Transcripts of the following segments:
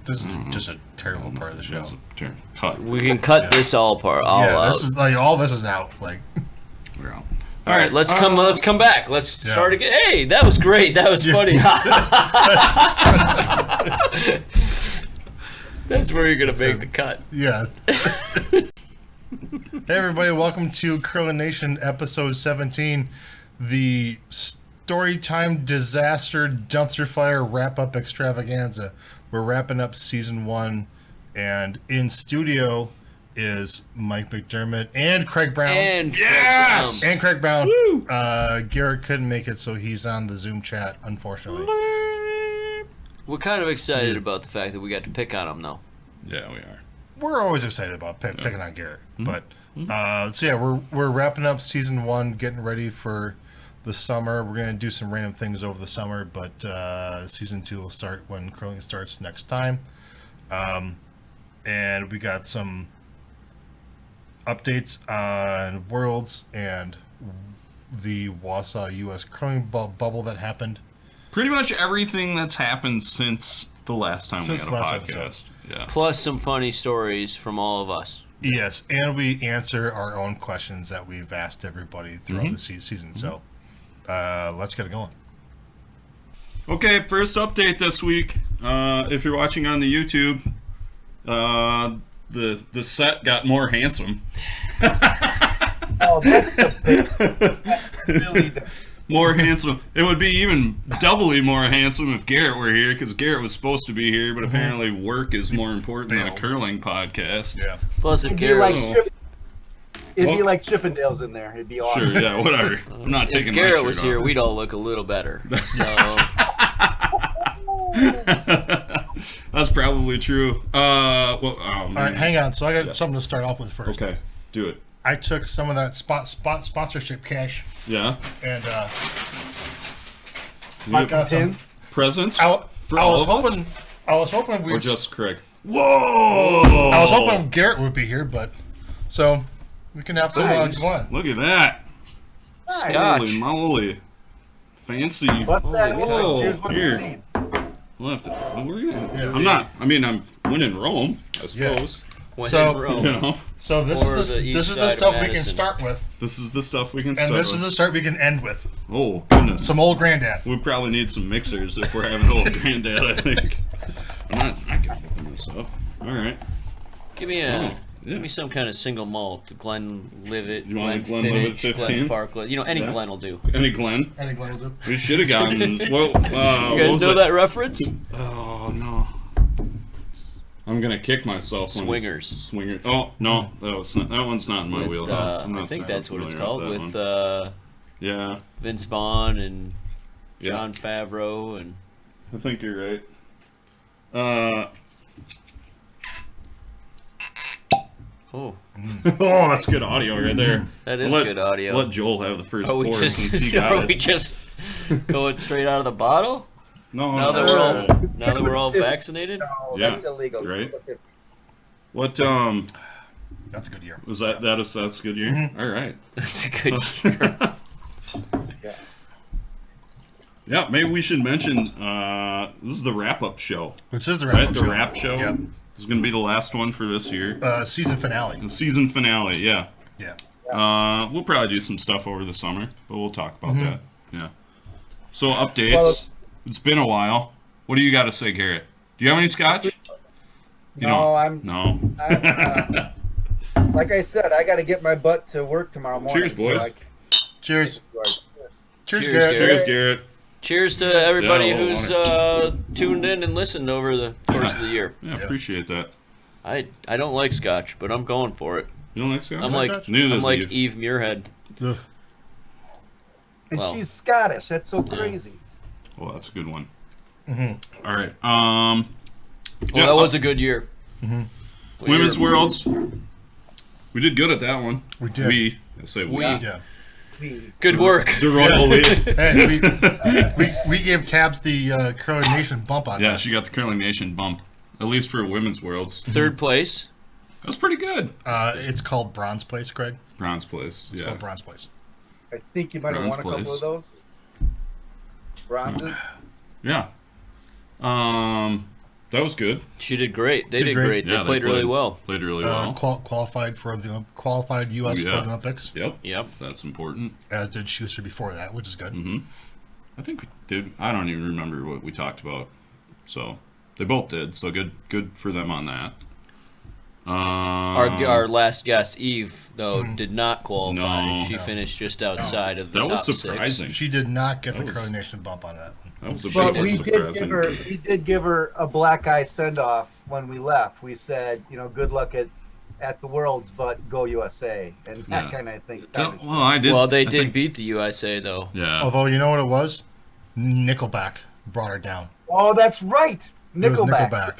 This is just a terrible part of the show. Cut. We can cut this all out. This is like all this is out. Like We're out. All right, let's come back. Let's start again. Hey, that was great. That was funny. That's where you're gonna make the cut. Yeah. Hey everybody, welcome to Curling Nation episode 17, the Storytime Disaster Dumpster Fire Wrap-Up Extravaganza. We're wrapping up season 1, and in studio is Mike McDermott and Craig Brown. And Craig Brown. Woo! Garrett couldn't make it, so he's on the Zoom chat, unfortunately. We're kind of excited about the fact that we got to pick on him, though. Yeah, we are. We're always excited about picking on Garrett. But so yeah, we're wrapping up season 1, getting ready for the summer. We're gonna do some random things over the summer, but season 2 will start when curling starts next time. And we got some updates on Worlds and the Wausau U.S. curling bubble that happened. Pretty much everything that's happened since the last time we had a podcast. Yeah. Plus some funny stories from all of us. Yes, and we answer our own questions that we've asked everybody throughout the season. So let's get it going. Okay, first update this week. If you're watching on the YouTube, the set got more handsome. Oh, that's the really More handsome. It would be even doubly more handsome if Garrett were here, because Garrett was supposed to be here, but apparently work is more important than a curling podcast. Yeah. Plus, if it'd be Garrett, like Chippendales in there. It'd be awesome. Sure, yeah, whatever. I'm not taking if my Garrett shirt was off. here, we'd all look a little better. So That's probably true. All right, hang on. So I got something to start off with first. Okay, do it. I took some of that sponsorship cash Yeah. and You got some presents I for all of us? I was hoping we Or just Craig? Whoa! I was hoping Garrett would be here, but so we can have some one. Look at that. Scotch. Holy moly. Fancy. What's that? Whoa, Here's what here. you need. We'll have to. Where are you at? Yeah. I'm not. I mean, I'm winning Rome, I Yeah. suppose. when So, in Rome. You know, So this Or is the east this is the side of stuff we can Madison. start with, this is the stuff we can and start this is with. the start we can end with. Oh, goodness. Some old granddad. We probably need some mixers if we're having old granddad, I think. I can open this up. All right. Give me Yeah. give me some kind of single malt. Glenlivet, You want a Glenfiddich, Glenlivet 15? Glenfarclas. You know, any Yeah. Glen will do. Any Glen? Any Glenn will do. We should have gotten. Well, You what guys was know it? that reference? Oh no! I'm gonna kick myself. When Swingers. Swingers. Oh no, that one's not in my With, wheelhouse. I'm I not think so that's what it's familiar called with with that one. Yeah, Vince Vaughn and Yeah. John Favreau and I think you're right. oh, Oh, that's good audio right there. that is Let- good audio. Let Joel have the first Are we pour just since he got are we it. just going straight out of the bottle? No, Now that we're all vaccinated? No, Yeah, that's illegal. right. Okay. What That's a good year. was that? That's a good year. All right. That's a good year. Yeah, maybe we should mention this is the wrap-up show, This is the right? wrap-up The show. wrap show. Yep. This is gonna be the last one for this year. Season finale. The season finale. Yeah. Yeah. We'll probably do some stuff over the summer, but we'll talk about that. Yeah. So updates. Well, it's been a while. What do you got to say, Garrett? Do you have any scotch? You No, don't? No. I'm like I said, I got to get my butt to work tomorrow morning. Cheers, boys. So I Cheers. Cheers. Cheers, Cheers, Garrett. Cheers, Garrett. Cheers to everybody Yeah, a little who's tuned in and listened over the course of the year. Yeah, appreciate that. I don't like scotch, but I'm going for it. You don't like scotch? I'm like Neither does Eve. Eve Muirhead. Ugh. And Well. she's Scottish. That's so crazy. Well, that's a good one. Mm-hmm. All right. Well, Yeah, that was a good year. What Women's year? Worlds. We did good at that one. We did. I say we. Yeah. Good work. The Royal League. Hey, we gave Tabs the Curling Nation bump on Yeah, that. she got the Curling Nation bump. At least for Women's Worlds. Third place. That was pretty good. It's called Bronze Place, Craig. Bronze place. It's Yeah. called Bronze Place. I think you might have Bronze won a couple place. of those. Bronzes. Yeah. That was good. She did great. They Did did great. great. They Yeah, played really well. Played really well. Qualified U.S. Yeah. for the Olympics. Yep. That's important. As did Schuster before that, which is good. Mm-hmm. I think we did. I don't even remember what we talked about. So they both did. So good for them on that. Our last guest, Eve, though, did not qualify. No. She finished just outside of the That top was surprising. six. She did not get That the was- Curling Nation bump on that one. That was a But bit we surprising. did give her a black eye send off when we left. We said, good luck at the Worlds, but go USA, and that Yeah. kind of thing. Well, I did. Well, they I did think- beat the USA, though. Yeah. Although, you know what it was? Nickelback brought her down. Oh, that's right, It was Nickelback. Nickelback.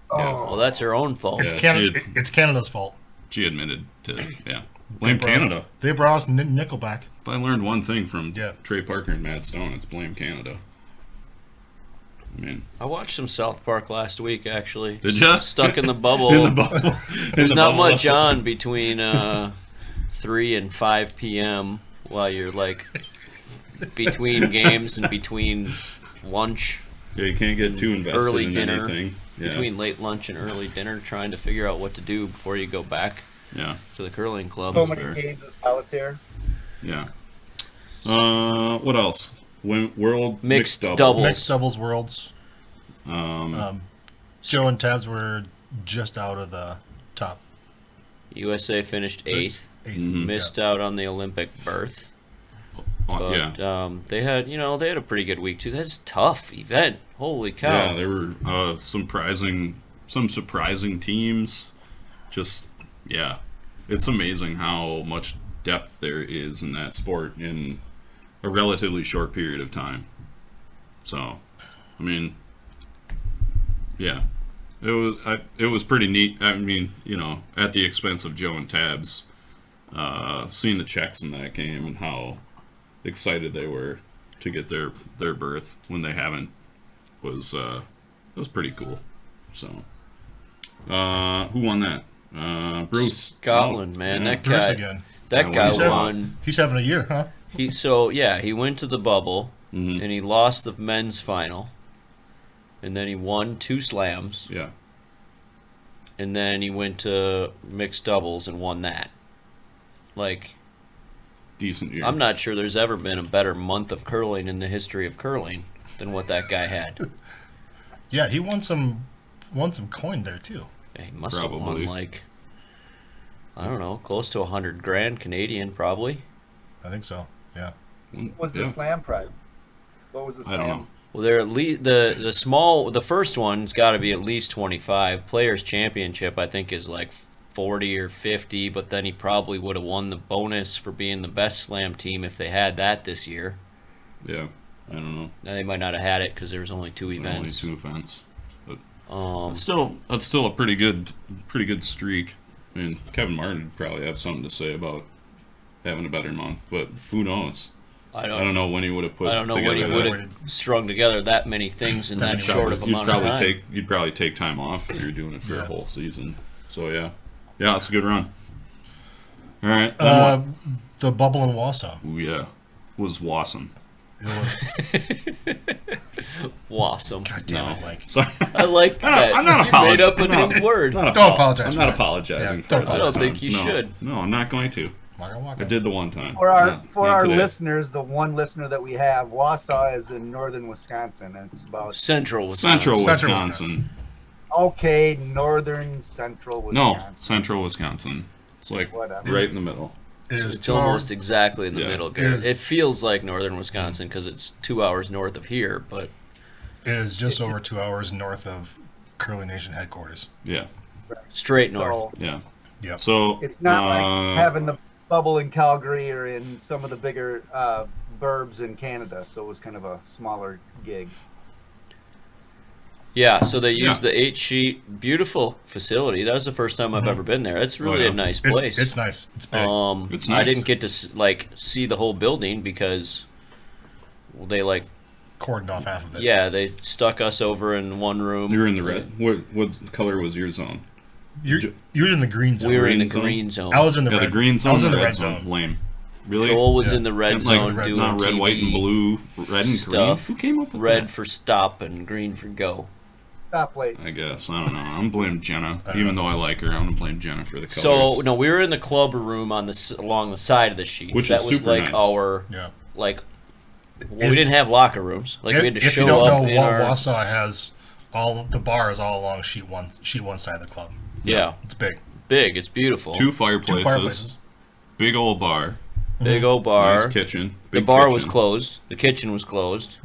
Oh. Well, that's her own fault. It's, Yeah, it's Canada's fault. She admitted to. Yeah. Blame Canada. They brought us Nickelback. If I learned one thing from Yeah. Trey Parker and Matt Stone, it's blame Canada. I mean, I watched some South Park last week, actually. did ya? Stuck in the bubble. in the bubble. There's In the not bubble. much on between 3 and 5 p.m. while you're like between games and between lunch, Yeah, you can't get too invested early in dinner, anything. Yeah. between late lunch and early dinner, trying to figure out what to do before you go back Yeah. to the curling club. So fair. many games of solitaire. Yeah. What else? World Mixed doubles. doubles. Mixed doubles worlds. Um, Joe and Tabs were just out of the top USA finished 8th, eight. Mhm. missed out on the Olympic berth. yeah. But they had a pretty good week too. That's a tough event. Holy cow! Yeah, there were some surprising teams. Just it's amazing how much depth there is in that sport in a relatively short period of time. So, I mean, yeah, it was pretty neat. I mean, at the expense of Joe and Tabs, seeing the Czechs in that game and how excited they were to get their berth when they haven't was pretty cool. So, who won that? Bruce. Scotland, man, yeah. that Bruce guy, again. that Yeah, guy he's won. He's having a year, huh? He went to the bubble Mhm. and he lost the men's final, and then he won 2 slams, Yeah. and then he went to mixed doubles and won that. Like, Decent year. I'm not sure there's ever been a better month of curling in the history of curling than what that guy had. Yeah, he won some coin there too. He must have Probably. won like, I don't know, close to 100 grand Canadian, probably. I think so. Yeah. What was the Yeah. slam prize? What was the I slam? don't know. Well, they're at least the first one's got to be at least 25. Players Championship, I think, is like 40 or 50, but then he probably would have won the bonus for being the best slam team if they had that this year. Yeah. I don't know. Now, they might not have had it because there was only 2 It's only events. 2 events. Um, That's still a pretty good streak. I mean, Kevin Martin would probably have something to say about having a better month, but who knows? I I don't know when he would have put. I don't know when he together would that. have strung together that many things in that You'd short of amount of time. You'd probably take time off if you're doing it for a Yeah. whole season. So yeah, it's a good run. All right. The bubble in Wausau. Ooh, yeah, was Wausome. It was. Awesome. God damn it, Mike. Sorry. I like that. I'm not You made up a apologizing. new word. Not Don't apologize I'm for not it. apologizing Yeah, for don't it. I don't this think time. you No. should. No, I'm not going to. Waka waka. I did the one time. For our Not today. listeners, the one listener that we have, Wausau is in northern Wisconsin, and it's about Central Wisconsin. Central Central Wisconsin. okay, northern central Wisconsin. No, Central Wisconsin. It's like Whatever. right in the middle. It is It's 2 almost hours. exactly in the Yeah. middle. It is. It feels like northern Wisconsin because it's 2 hours north of here, but It is just over 2 hours north of Curling Nation headquarters. Yeah, straight north. So yeah. Yep. So it's not like having the bubble in Calgary or in some of the bigger burbs in Canada. So it was kind of a smaller gig. Yeah, so they used Yeah. the 8-sheet, beautiful facility. That was the first time I've ever been there. It's really yeah. a nice It's, place. it's nice. It's big. It's I nice. didn't get to see the whole building because they Cordoned off half of it. they stuck us over in one room. you were in the red. What color was your zone? You were in the green zone. We were in the Green zone? green zone. I was in the Yeah, red. the green zone. I was in or the red zone. Lame. Really? Joel was Yeah. in the red Can't, like, zone red It's doing not red, TV. white, and blue. Red and stuff. green. Who came up with Red that? for stop and green for go. stoplights. I guess. I don't know. I'm blaming Jenna. Even though I like her, I'm going to blame Jenna for the colors. So no, we were in the club room on along the side of the sheet. Which that is was super like nice. our Yeah. like. Well, we didn't have locker rooms. Like we had to If show you don't up know, in our. Wausau has all the bars all along sheet one side of the club. Yeah, It's big. big. It's beautiful. Two fireplaces. 2 fireplaces. Big old bar. Big old bar. Nice kitchen. The Big bar kitchen. was closed. The kitchen was closed.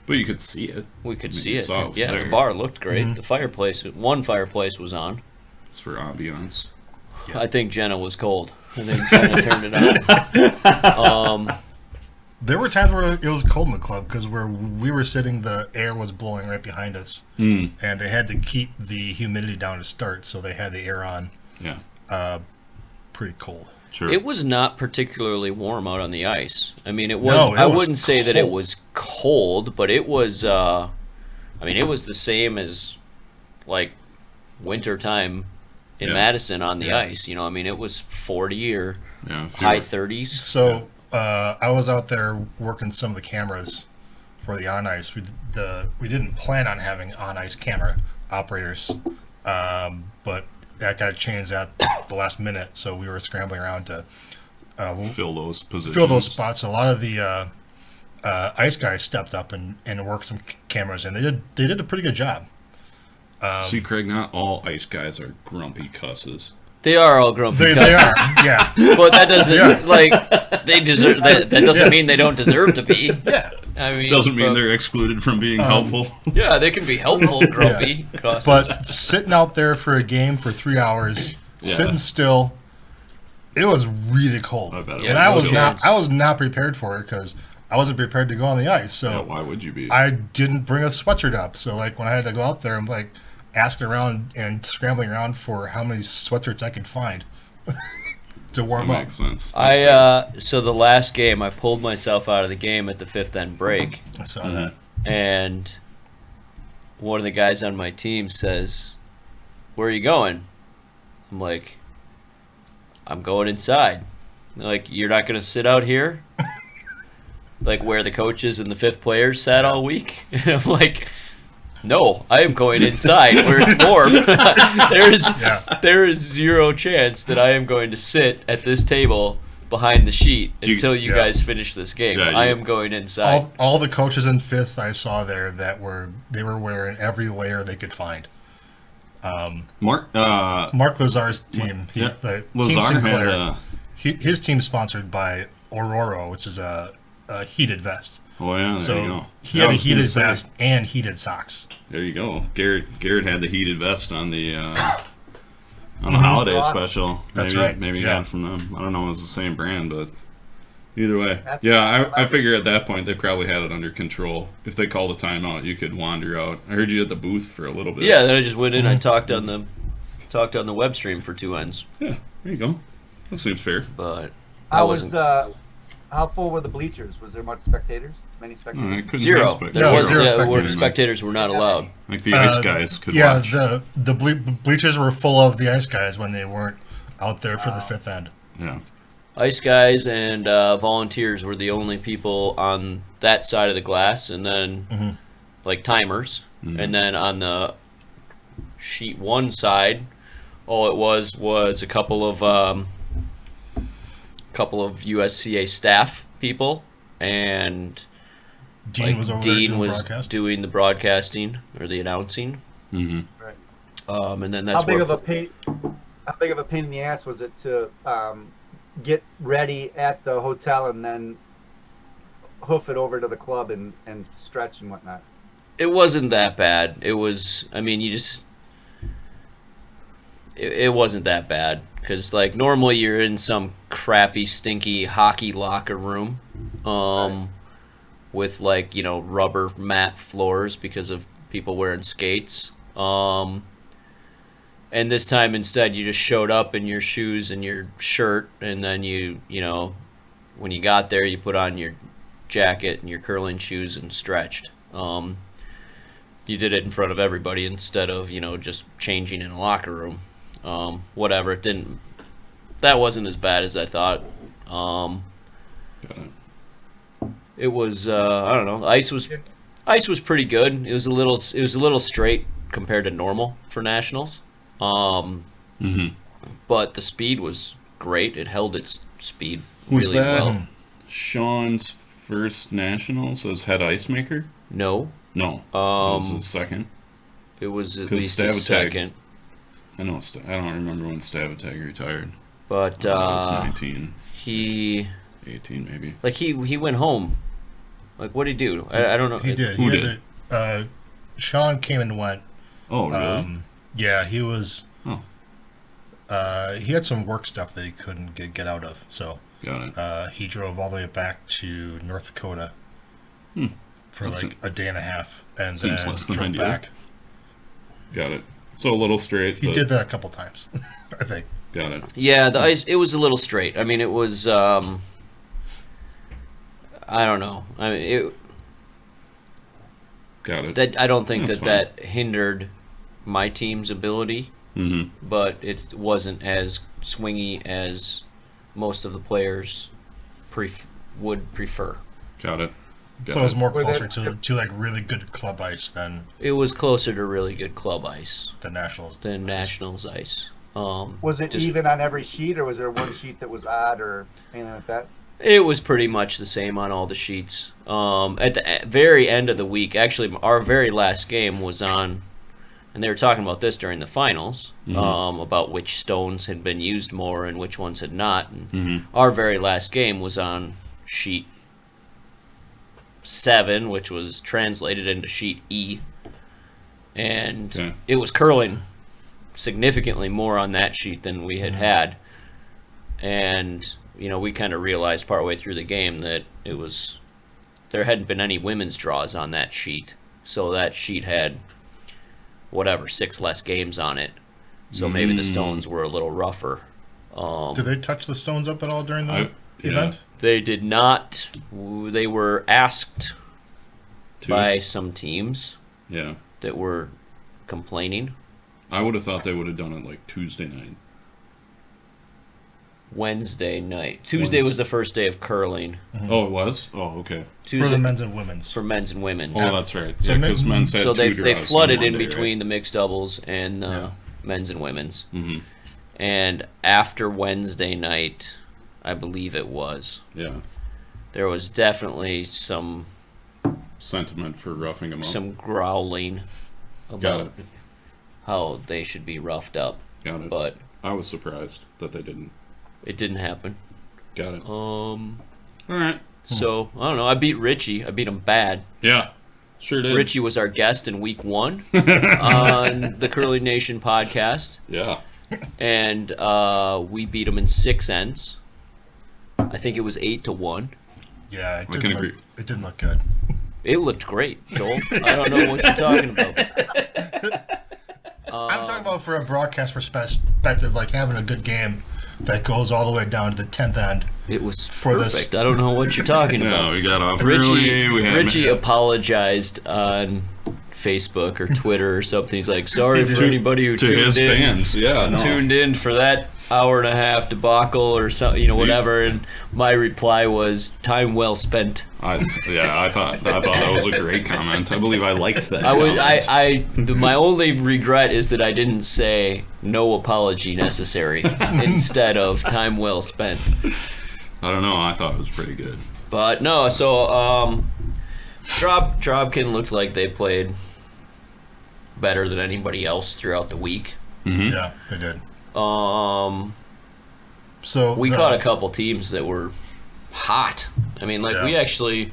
But you could see it. We could I mean, see you it. saw it was Yeah, there. the bar looked great. The fireplace, one fireplace was on. It's for ambiance. Yeah. I think Jenna was cold. I think Jenna turned it on. There were times where it was cold in the club because where we were sitting, the air was blowing right behind us, and they had to keep the humidity down to start, so they had the air on. Yeah. Pretty cold. Sure. It was not particularly warm out on the ice. I mean, it was. No, it I was wouldn't say that it cold. was cold, but it was. I mean, it was the same as like wintertime in Yeah. Madison on the Yeah. ice. You know, I mean, it was 40 or Yeah. high 30s. So I was out there working some of the cameras for the on ice. We didn't plan on having on ice camera operators, but that got changed at the last minute. So we were scrambling around to Fill those positions. fill those spots. A lot of the ice guys stepped up and worked some cameras, and they did a pretty good job. See, Craig, not all ice guys are grumpy cusses. They are all grumpy. They cusses. are, yeah, But that doesn't Yeah. like they deserve. That doesn't Yeah. mean they don't deserve to be. yeah. I mean, Doesn't mean but- they're excluded from being helpful. Yeah, they can be helpful, grumpy cusses. But sitting out there for a game for 3 hours, Yeah. sitting still, it was really cold. I bet it Yeah, And it I was was chills. not. I was not prepared for it because I wasn't prepared to go on the ice. So Yeah, why would you be? I didn't bring a sweatshirt up. So like when I had to go out there, I'm like asking around and scrambling around for how many sweatshirts I can find to That warm up. makes sense. So the last game, I pulled myself out of the game at the fifth end break, I saw that. and one of the guys on my team says, "Where are you going?" I'm like, "I'm going inside." They're like, "You're not going to sit out here?" Like where the coaches and the fifth players sat all week? And I'm like, "No, I am going inside where it's warm." There is zero chance that I am going to sit at this table behind the sheet until you Yeah. guys finish this game. Yeah, I you- am going inside. All the coaches in fifth I saw there that were wearing every layer they could find. Mark Lazar's team, Team Lazar Sinclair, had his team's sponsored by Aurora, which is a heated vest. oh yeah, there you So go. he Yeah, had I a was gonna heated say, vest and heated socks. There you go. Garrett had the heated vest on the holiday Awesome. special. That's maybe, right, Maybe he yeah. got it from them. I don't know if it was the same brand, but either way. That's Yeah, I what figure at that point they probably had it under control. If they called a timeout, you could wander out. I heard you at the booth for a little bit. Yeah, then I just went in. I talked on the web stream for 2 ends, Yeah, there you go. That seems fair. but I How was wasn't how full were the bleachers? Was there much spectators? Many No, spectators? I couldn't zero. expect There Yeah, was zero where spectators. spectators were not allowed. Like the ice guys could Yeah, watch. the bleachers were full of the ice guys when they weren't out there for the fifth end. Yeah. Ice guys and volunteers were the only people on that side of the glass, and then like timers, and then on the sheet one side, all it was a couple of USCA staff people, and Dean like was over there Dean doing was broadcast. doing the broadcasting or the announcing, Mm-hmm. and then that's How big where of a pain? How big of a pain in the ass was it to get ready at the hotel and then hoof it over to the club and stretch and whatnot? it wasn't that bad. It was, I mean, it wasn't that bad because like normally you're in some crappy, stinky hockey locker room, with like rubber mat floors because of people wearing skates. And this time instead you just showed up in your shoes and your shirt, and then you when you got there you put on your jacket and your curling shoes and stretched. You did it in front of everybody instead of just changing in a locker room. Whatever, that wasn't as bad as I thought. Got it. It was I don't know. Ice was pretty good. It was a little straight compared to normal for nationals. Mm-hmm. But the speed was great. It held its speed Was really that well. Sean's first nationals as head ice maker? No, No. It was his second. it was at 'Cause least his Stavatag- second. I know. I don't remember when Stavatag retired. But That was 19, he 18 maybe. like he went home. Like what did he do? I don't know. He did. Who He did? had Sean came and went. Oh, really? Yeah, he was. Oh. He had some work stuff that he couldn't get out of, so Got it. he drove all the way back to North Dakota for That's like a day and a half, and seems then less than drove ideal. back. Got it. So a little straight. He but did that a couple times, I think. Got it. Yeah, the ice. It was a little straight. I mean, it was. I don't know. I mean, Got it. I don't think That's that hindered my team's ability, Mm-hmm. but it wasn't as swingy as most of the players would prefer. Got it. So it was more Were closer they- to like really good club ice than It was closer to really good club ice the Nationals. than Nationals ice. Was it just- even on every sheet, or was there one sheet that was odd, or anything like that? It was pretty much the same on all the sheets. At the very end of the week, actually, our very last game was on, and they were talking about this during the finals, about which stones had been used more and which ones had not. And our very last game was on sheet 7, which was translated into sheet E, and Okay. it was curling significantly more on that sheet than we had. And we kind of realized partway through the game that there hadn't been any women's draws on that sheet, so that sheet had 6 less games on it, so maybe the stones were a little rougher. Did they touch the stones up at all during the Yeah. event? They did not. They were asked by some teams Yeah. that were complaining. I would have thought they would have done it like Tuesday night. Wednesday night. Tuesday was the first day of curling. Oh, it was? Oh, okay. For Tuesday the men's and women's. for men's and women's. Oh, that's right. So Yeah, because men- men's had So two they draws flooded on in Monday, between the mixed doubles and the Yeah. men's and women's. Right? Mm-hmm. And after Wednesday night, I believe it was, Yeah. there was definitely some Sentiment for roughing them up. growling Got about it. how they should be roughed up, Got it. but I was surprised that they didn't. it didn't happen. Got it. All right. So I don't know. I beat Richie. I beat him bad. Yeah. Sure did. Richie was our guest in week 1 on the Curling Nation podcast, Yeah. and we beat him in 6 ends. I think it was 8-1. Yeah, I can agree. It didn't look good. It looked great, Joel. I don't know what you're talking about. I'm talking about for a broadcast perspective, like having a good game that goes all the way down to the 10th end. It was For this- perfect. I don't know what you're talking Yeah, about. we got off Richie, early. We had Richie apologized on Facebook or Twitter or something. He's like, sorry for anybody who to his fans. Yeah. No. tuned in for that hour and a half debacle or something, whatever. And my reply was, time well spent. I thought that was a great comment. I believe I liked that. comment. My only regret is that I didn't say no apology necessary instead of time well spent. I don't know. I thought it was pretty good. But no, so Drobkin looked like they played better than anybody else throughout the week. Mm-hmm. Yeah, they did. So we caught a couple teams that were hot. I mean, like Yeah.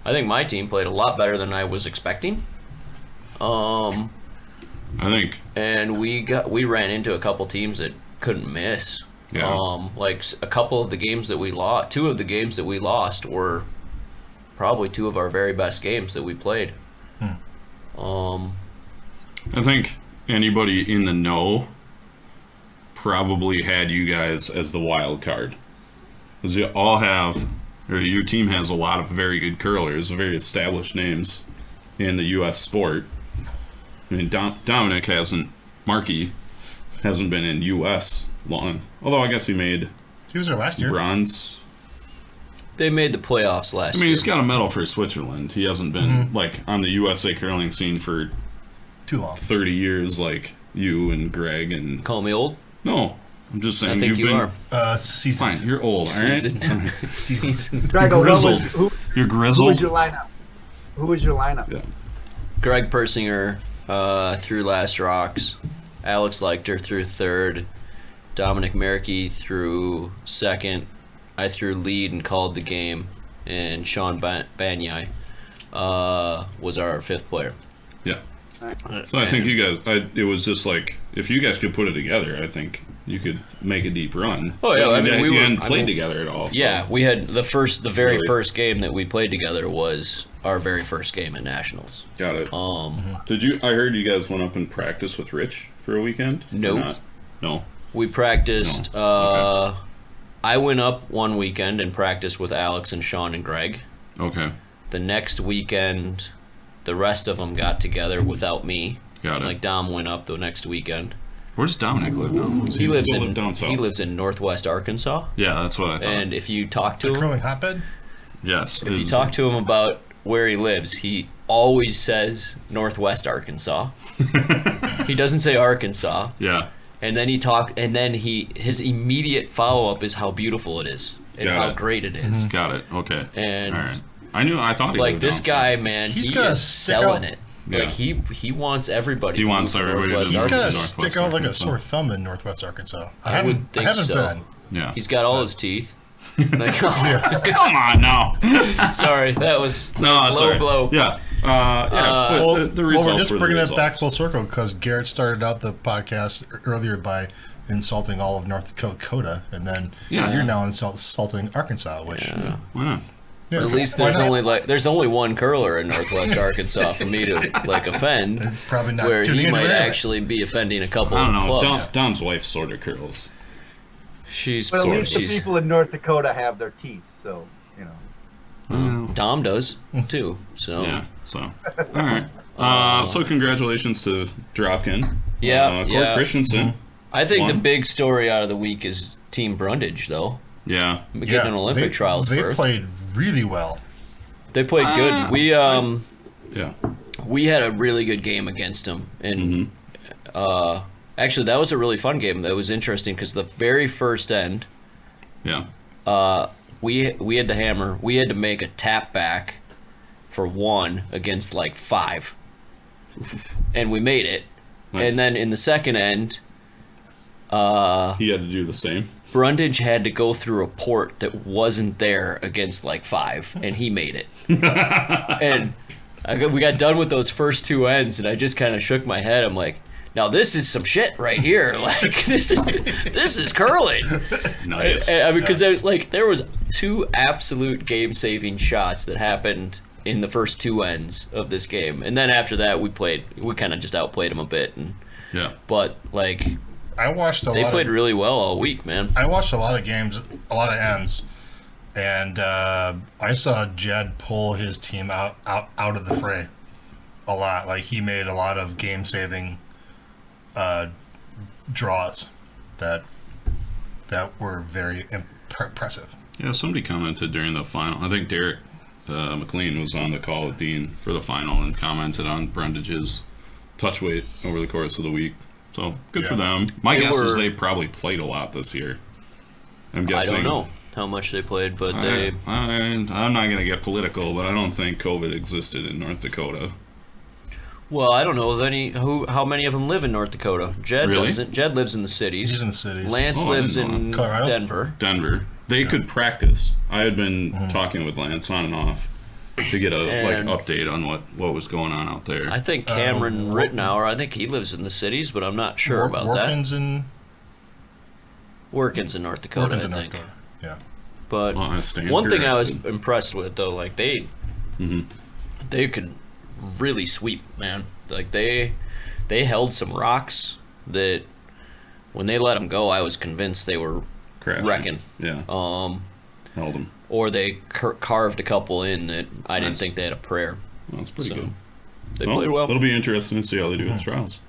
I think my team played a lot better than I was expecting. I think. And we ran into a couple teams that couldn't miss. Yeah. Like a couple of the games that we lost, 2 of the games that we lost were probably 2 of our very best games that we played. I think anybody in the know probably had you guys as the wild card. Because you all have, or your team has a lot of very good curlers, very established names in the U.S. sport. I mean, Dominic Markey hasn't been in U.S. long. Although I guess he made He was there last year. bronze. They made the playoffs last I mean, year. he's got a medal for Switzerland. He hasn't been, like, on the USA curling scene for too long. 30 years like you and Greg and... Call me old? No, I'm just saying I think you've you been... are. Seasoned. Fine, you're old, all right? Seasoned. Drago, grizzled. You're who grizzled? was your lineup? Who was your lineup? Yeah. Greg Persinger threw last rocks. Alex Leichter threw third. Dominic Merricky threw second. I threw lead and called the game. And Sean Banyai was our fifth player. Yeah. So I think you guys, it was just like, if you guys could put it together, I think you could make a deep run. Oh, yeah, I mean, we hadn't were- played together at all. So. Yeah, we had the very Really? first game that we played together was our very first game at Nationals. Got it. Mm-hmm. I heard you guys went up and practiced with Rich for a weekend? Or Nope. not? No. We practiced. No. Okay. I went up one weekend and practiced with Alex and Sean and Greg. Okay. The next weekend, the rest of them got together without me. Got it. Like Dom went up the next weekend. Where does Dominic live now? Does He lives still in live down south? he lives in Northwest Arkansas. Yeah, that's what I thought. And if you talk to The him, curling hotbed? Yes. if you talk to him about where he lives, he always says Northwest Arkansas. He doesn't say Arkansas. Yeah. And then his immediate follow up is how beautiful it is and Got how it. great it is. Got it. Okay. And all right. I thought he like lived this down guy, south. man, He's he gonna is stick selling out- it. Yeah. Like he wants everybody. He to wants move to everybody to Northwest move He's to got to Arkansas. Northwest stick out like a Arkansas. sore thumb in Northwest Arkansas. I would think haven't so. been. Yeah. He's got all his teeth. Like, Come on now. sorry, that was No, it's low all right. blow. Yeah. But Well, the results we're just were the bringing it back results. full circle because Garrett started out the podcast earlier by insulting all of North Dakota, and then Yeah. you're now insulting Arkansas, which Yeah. Why not? yeah, At least why there's not? there's only one curler in Northwest Arkansas for me to like offend. Probably not Where tuning he in might anyway. actually be offending a couple I don't of know. clubs. Don's wife sort of curls. She's But at sort of, least the she's people in North Dakota have their teeth, so you know. Dom does too. So Yeah. So. All right. So congratulations to Dropkin. Yeah, Court yeah. Christensen. I think the One. big story out of the week is Team Brundage, though. Yeah. Getting an Olympic trials They berth. played really well. They played good. Yeah. We had a really good game against them, and actually that was a really fun game. That was interesting because the very first end, Yeah. we had the hammer. We had to make a tap back for one against like 5, and we made it. Nice. And then in the second end, He had to do the same. Brundage had to go through a port that wasn't there against like 5, and he made it. And we got done with those first 2 ends, and I just kind of shook my head. I'm like, now this is some shit right here. Like this is curling. Nice. Because there was 2 absolute game-saving shots that happened in the first 2 ends of this game, and then after that we kind of just outplayed them a bit. Yeah. But like I watched they played really well all week, man. I watched a lot of games, a lot of ends, and I saw Jed pull his team out of the fray a lot. Like he made a lot of game-saving draws that were very impressive. Yeah, somebody commented during the final. I think Derek McLean was on the call with Dean for the final and commented on Brundage's touch weight over the course of the week. So good for them. My guess is they probably played a lot this year. I'm I guessing. don't know how much they played, but they. I'm not going to get political, but I don't think COVID existed in North Dakota. Well, I don't know of how many of them live in North Dakota. Jed Really? doesn't. Jed lives in the cities. He's in the cities. Lance Oh, I lives didn't know in Colorado? Denver. Denver. They could practice. I had been talking with Lance on and off to get a And- update on what was going on out there. I think Cameron Rittenauer. I think he lives in the cities, but I'm not sure about that. Workins in North Dakota, Workins in I North think. Dakota. Yeah. But Well, I stand one thing I was corrected. impressed with, though, like they can really sweep, man. Like they held some rocks that when they let them go, I was convinced they were Crashing. wrecking. Yeah. Held them. Or they carved a couple in that I didn't Nice. think they had a prayer. Well, that's pretty So, good. They played well. It'll be interesting to see how they do in trials.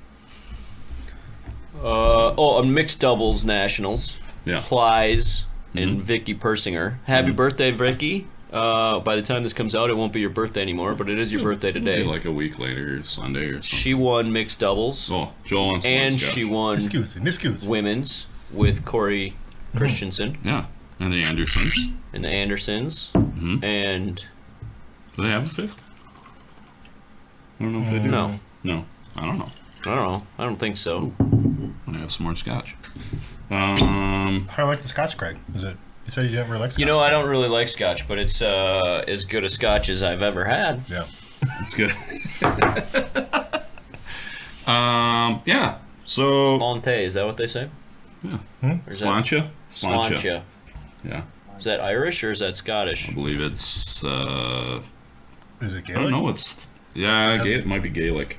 On mixed doubles nationals, Yeah. Plies and Vicky Persinger. Happy birthday, Vicky! By the time this comes out, it won't be your birthday anymore, but it is your birthday today. Maybe like a week later, Sunday or something. She won mixed doubles. Oh, Joel wants and she won women's with Corey Christensen. Yeah, and the Andersons. And the Andersons. Mm-hmm. And do they have a fifth? I don't know if they do. No. No, I don't know. I don't think so. I'm gonna have some more scotch. How do you like the scotch, Craig? Is it? You said you didn't really like scotch. You know, I don't really like scotch, but it's as good a scotch as I've ever had. Yeah. It's good. Yeah. So. Slante, is that what they say? Yeah. Sláinte? Sláinte. Yeah. Is that Irish or is that Scottish? I believe it's. Is it Gaelic? I don't know what's. Yeah, it might be Gaelic.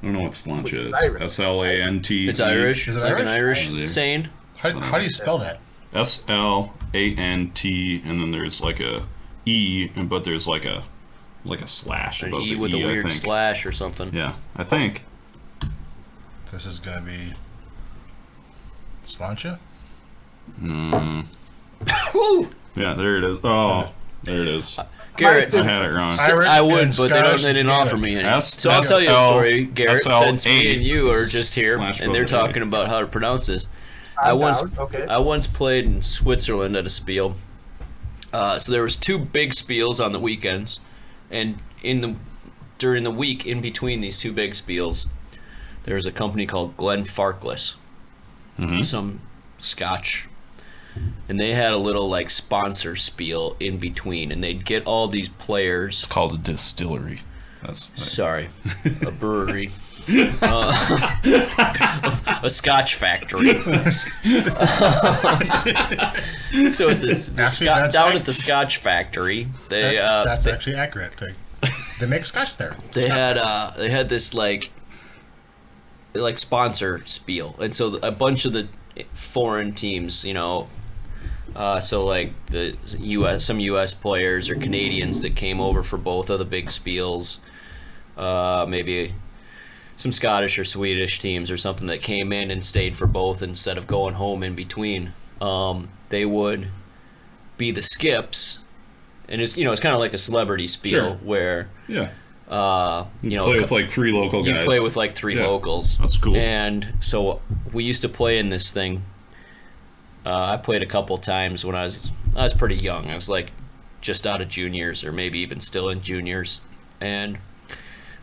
I don't know what Sláinte is. Slant. It's Irish. Is it like Irish? an Irish saying? How do you spell that? Slant, and then there's like a E, but there's like a slash An above E the with E, a I weird think. slash or something. Yeah, I think. This is gonna be Sláinte. Woo! Yeah, there it is. Oh, there it is. Garrett, I had it wrong. Irish I would, and but Scottish they didn't Gaelic. offer me any. S- So I'll tell you a story, Garrett, SL since me and you are just here, slash and they're above the talking A. about how to pronounce this. I'm I once down. Okay. I once played in Switzerland at a spiel. So there was 2 big spiels on the weekends, and during the week in between these 2 big spiels, there was a company called Glenfarclas, some Scotch, and they had a little like sponsor spiel in between, and they'd get all these players. It's called a distillery. Sorry, a brewery. A Scotch factory. So at down at the Scotch factory, That's actually accurate. They make scotch there. they had this like sponsor spiel, and so a bunch of the foreign teams, so like some U.S. players or Canadians that came over for both of the big spiels, maybe some Scottish or Swedish teams or something that came in and stayed for both instead of going home in between. They would be the skips, and it's kind of like a celebrity spiel where Yeah. you play with like 3 local guys. you play with like 3 locals. That's cool. And so we used to play in this thing. I played a couple times when I was pretty young. I was like just out of juniors or maybe even still in juniors, and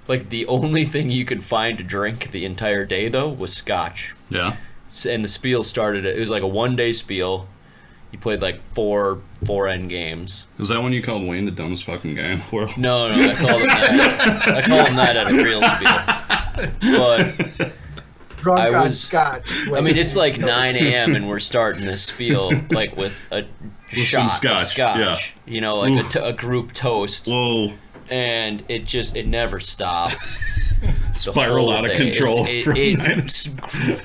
like the only thing you could find to drink the entire day though was scotch. Yeah. And the spiel started. It was like a 1-day spiel. You played like four end games. Is that when you called Wayne the dumbest fucking guy in the world? No, I called him that. I called him that at a real spiel. But Drunk I on was- scotch. I mean, it's like 9 a.m. and we're starting this spiel like with a some shot of scotch, scotch. Like a group toast, Whoa. and it never stopped. The Spiral whole out of day. control.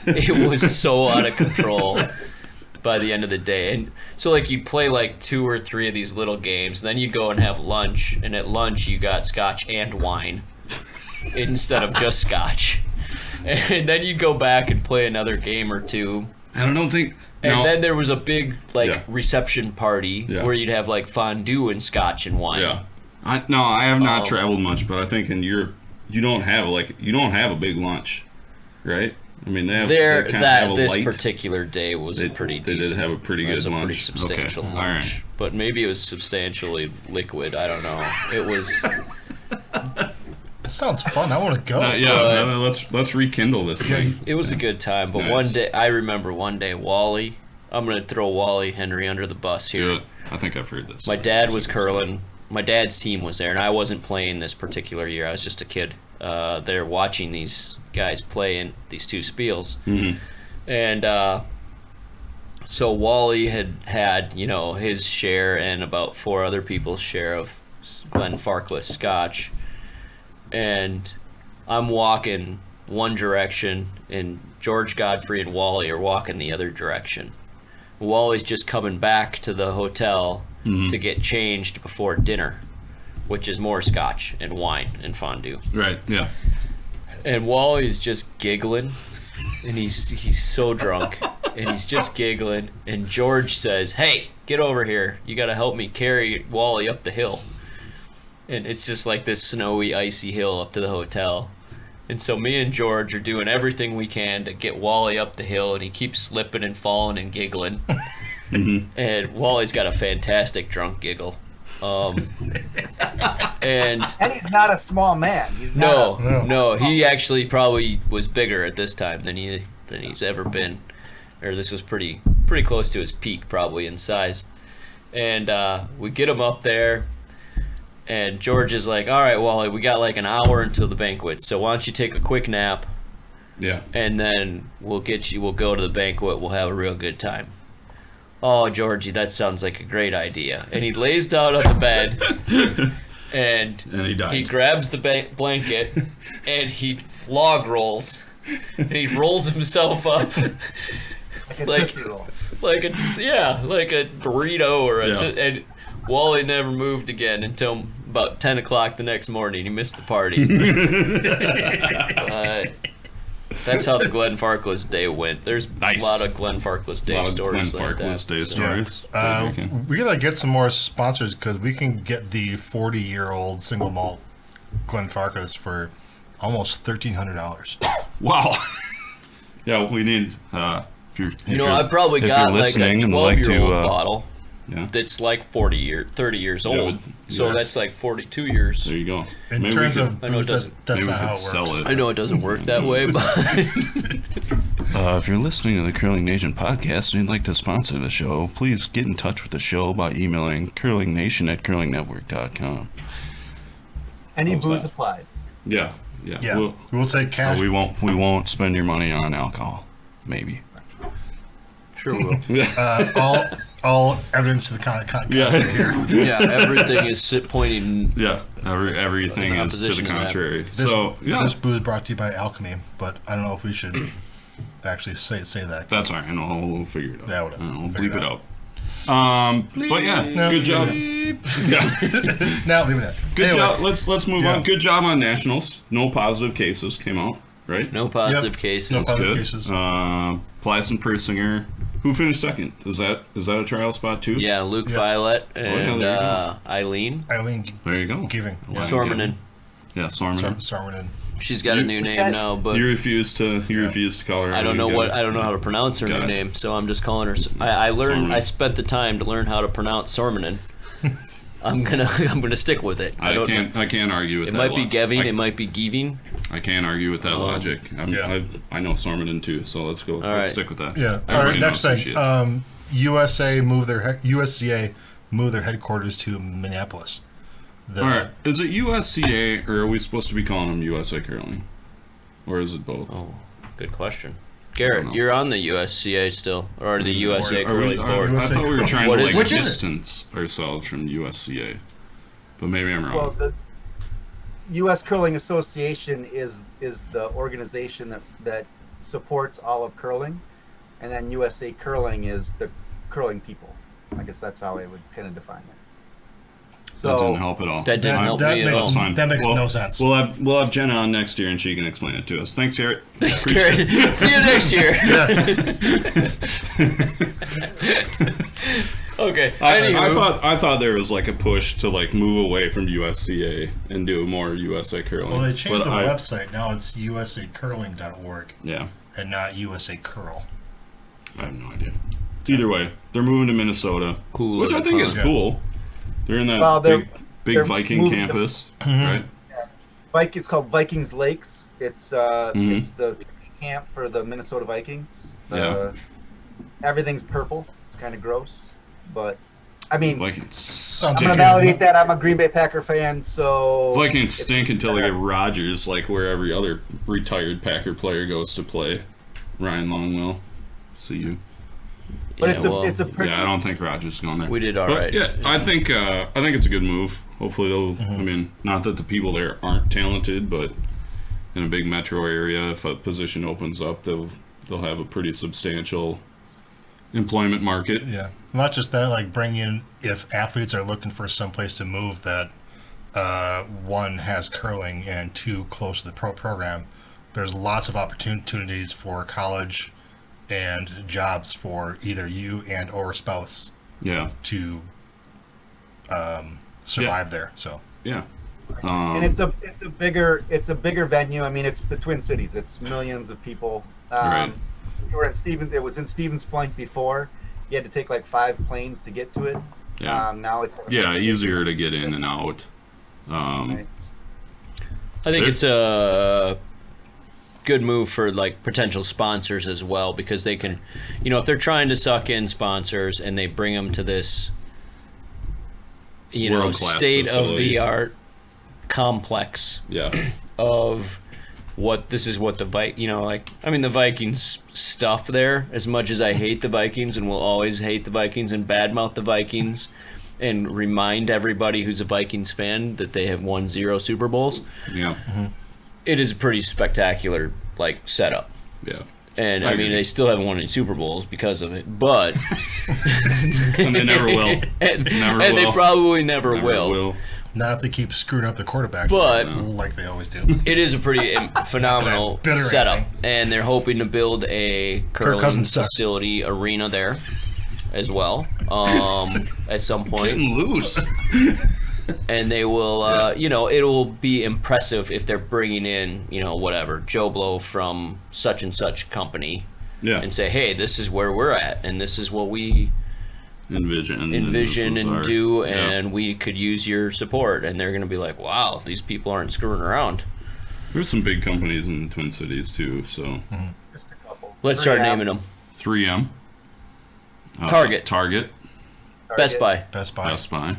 It was so out of control by the end of the day. And so like you play like 2 or 3 of these little games, then you go and have lunch, and at lunch you got scotch and wine instead of just scotch. And then you go back and play another game or 2. I don't think. And no. then there was a big reception party where you'd have like fondue and scotch and wine. Yeah. I have not traveled much, but I think in Europe you don't have a big lunch, right? I mean, they have this light. particular day was pretty decent. They did have a pretty good It was a lunch. pretty substantial Okay. lunch. All right. But maybe it was substantially liquid. I don't know. It was. This sounds fun. I want to go. Let's rekindle this thing. It was a good time. But Nice. one day, I remember Wally. I'm gonna throw Wally Henry under the bus here. Do it. I think I've heard this. My dad was curling. My dad's team was there, and I wasn't playing this particular year. I was just a kid there watching these guys play in these 2 spiels. Mm-hmm. And so Wally had his share and about 4 other people's share of Glenfarclas scotch. And I'm walking one direction, and George Godfrey and Wally are walking the other direction. Wally's just coming back to the hotel to get changed before dinner, which is more scotch and wine and fondue. Right. Yeah. And Wally's just giggling, and he's so drunk, and he's just giggling. And George says, "Hey, get over here. You got to help me carry Wally up the hill. And it's just like this snowy, icy hill up to the hotel. And so me and George are doing everything we can to get Wally up the hill, and he keeps slipping and falling and giggling. And Wally's got a fantastic drunk giggle. And he's not a small man. He's not no, he actually probably was bigger at this time than he's ever been. Or this was pretty close to his peak probably in size. And we get him up there, and George is like, all right, Wally, we got like an hour until the banquet, so why don't you take a quick nap? Yeah. And then we'll go to the banquet, we'll have a real good time. Oh, Georgie, that sounds like a great idea. And he lays down on the bed, and he died. He grabs the blanket, and he log rolls, and he rolls himself up. like a burrito or and Wally never moved again until about 10 o'clock the next morning. He missed the party. That's how the Glenn Farkless Day went. There's a lot of Glenn Farkless Day stories like that. We gotta get some more sponsors because we can get the 40-year-old single malt Glenn Farkless for almost $1,300. Wow. Yeah, we need. I've probably got like a 12-year-old bottle. Yeah. That's like 30 years old. So that's like 42 years. There you go. In terms of booze, that's not how it works. I know it doesn't work that way, but... if you're listening to the Curling Nation podcast and you'd like to sponsor the show, please get in touch with the show by emailing curlingnation@curlingnetwork.com. Any booze applies. Yeah. We'll take cash. We won't spend your money on alcohol. Maybe. Sure will. All evidence to the contrary here. Yeah, everything is pointing. Yeah, everything is to the contrary. This booze brought to you by Alchemy, but I don't know if we should actually say that. That's all right. We'll figure it out. Yeah, whatever. We'll bleep it out. But yeah, good job. Now leave it at. Good job. Let's move on. Good job on nationals. No positive cases came out, right? No positive cases. No positive cases. Plyce and Persinger. Who finished second? Is that a trial spot too? Yeah, Luke Violet and Eileen. There you go. Giving. Sormanen. Yeah, Sormanen. Sormanen. She's got a new name now, but you refuse to call her. I don't know how to pronounce her new name, so I'm just calling her. I learned. I spent the time to learn how to pronounce Sormanen. I'm gonna stick with it. I can't argue with that. It might be Geving. It might be Giving. I can't argue with that logic. I know Sormanen too, so let's go. Let's stick with that. Yeah. All right. Next thing. USCA move their headquarters to Minneapolis. All right. Is it USCA or are we supposed to be calling them USA Curling, or is it both? Oh, good question. Garrett, you're on the USCA still, or the USA Curling Board. I thought we were trying to distance ourselves from USCA, but maybe I'm wrong. Well, the U.S. Curling Association is the organization that supports all of curling, and then USA Curling is the curling people. I guess that's how I would kind of define it. So, that didn't help at all. That didn't help me at all. Fine. That makes no sense. We'll have Jenna on next year, and she can explain it to us. Thanks, Garrett. Thanks, Garrett. See you next year. Okay. I thought there was like a push to like move away from USCA and do more USA Curling. Well, they changed the website. Now it's usacurling.org. Yeah. And not USA Curl. I have no idea. Either way, they're moving to Minnesota, which I think is cool. They're in that big Viking campus, right? Yeah. It's called Vikings Lakes. It's the camp for the Minnesota Vikings. Everything's purple. It's kind of gross, but I mean, I'm gonna validate that. I'm a Green Bay Packer fan, so Vikings stink until they get Rodgers, like where every other retired Packer player goes to play. Ryan Longwell, see you. But it's a pretty. Yeah, I don't think Rodgers is going there. We did all right. Yeah, I think it's a good move. Hopefully they'll. I mean, not that the people there aren't talented, but in a big metro area, if a position opens up, they'll have a pretty substantial employment market. Yeah, not just that. Like bring in if athletes are looking for some place to move that one has curling and two close to the pro program. There's lots of opportunities for college and jobs for either you and or spouse Yeah. to survive there. So Yeah. And it's a bigger venue. I mean, it's the Twin Cities. It's millions of people. Right. We were at Stevens. It was in Stevens Point before. You had to take like 5 planes to get to it. Yeah. Now it's Easier to get in and out. Right. I think it's a good move for like potential sponsors as well, because they can, if they're trying to suck in sponsors and they bring them to this, World-class state-of-the-art complex Yeah. of the the Vikings stuff there. As much as I hate the Vikings and will always hate the Vikings and badmouth the Vikings and remind everybody who's a Vikings fan that they have won 0 Super Bowls, Yeah. it is a pretty spectacular setup. Yeah. And I I mean, agree. they still haven't won any Super Bowls because of it, but And they never will. and Never they will. probably never will. not if they keep screwing up the quarterback, But like they always do. it is a pretty phenomenal Bitter setup, ending. and they're hoping to build a curling Cousins sucks. facility arena there as well at some point. Getting loose. And they will, it'll be impressive if they're bringing in, Joe Blow from such and such company Yeah. and say, hey, this is where we're at, and this is what we Envision and do, and we could use your support. And they're going to be like, wow, these people aren't screwing around. There's some big companies in the Twin Cities too, so Just a couple. Let's start 3M. naming them. 3M. Target. Target. Best Buy. Best Buy. Best Buy.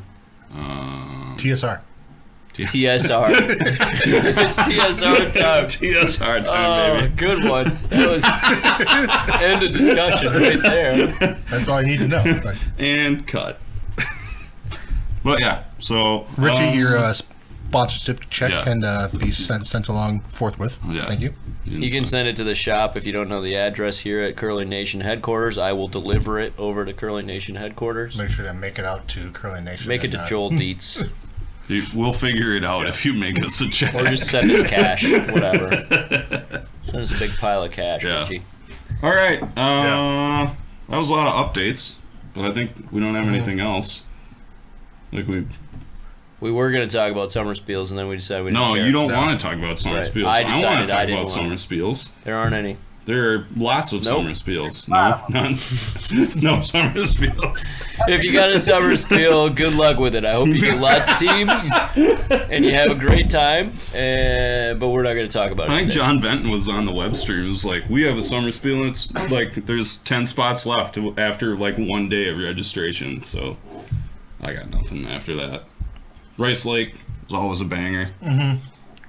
TSR. TSR. It's TSR time. TSR time, baby. Good one. That was end of discussion right there. That's all I need to know. Like, And cut. But yeah, so Richie, your sponsorship check yeah. can be sent along forthwith. Yeah. Thank you. You can send it to the shop if you don't know the address here at Curling Nation headquarters. I will deliver it over to Curling Nation headquarters. Make sure to make it out to Curling Nation. Make it to Joel Dietz. We'll figure it out if you make us a check. Or just send us cash, whatever. Send us a big pile of cash, Yeah. Richie. All right. That was a lot of updates, but I think we don't have anything else. Like We were going to talk about summer spiels, and then we decided we didn't No, care. you don't want to talk about summer Right. spiels. I want decided to I talk didn't about want summer spiels. There aren't any. There are lots of Nope. summer spiels. No, none. No summer spiels. If you got a summer spiel, good luck with it. I hope you get lots of teams, and you have a great time, but we're not going to talk about it I think today. John Benton was on the web stream. It was like, we have a summer spiel, and it's like there's 10 spots left after like 1 day of registration. So I got nothing after that. Rice Lake is always a banger. Mm-hmm.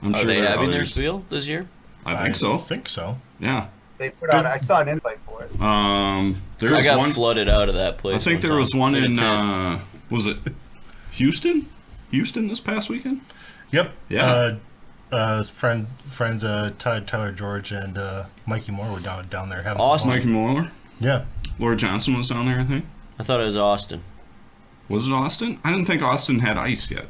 I'm Are sure they there are having their others. spiel this year? I think so. I think so. Yeah. They put out. I saw an invite for it. There I was got one. flooded out of that place. I think there time. was one a in. tent. Was it Houston? Houston this past weekend? Yep. Yeah. Friend Tyler George and Mikey Moore were down there having Austin. some Mikey Mueller? Yeah. Laura Johnson was down there, I think. I thought it was Austin. Was it Austin? I didn't think Austin had ice yet.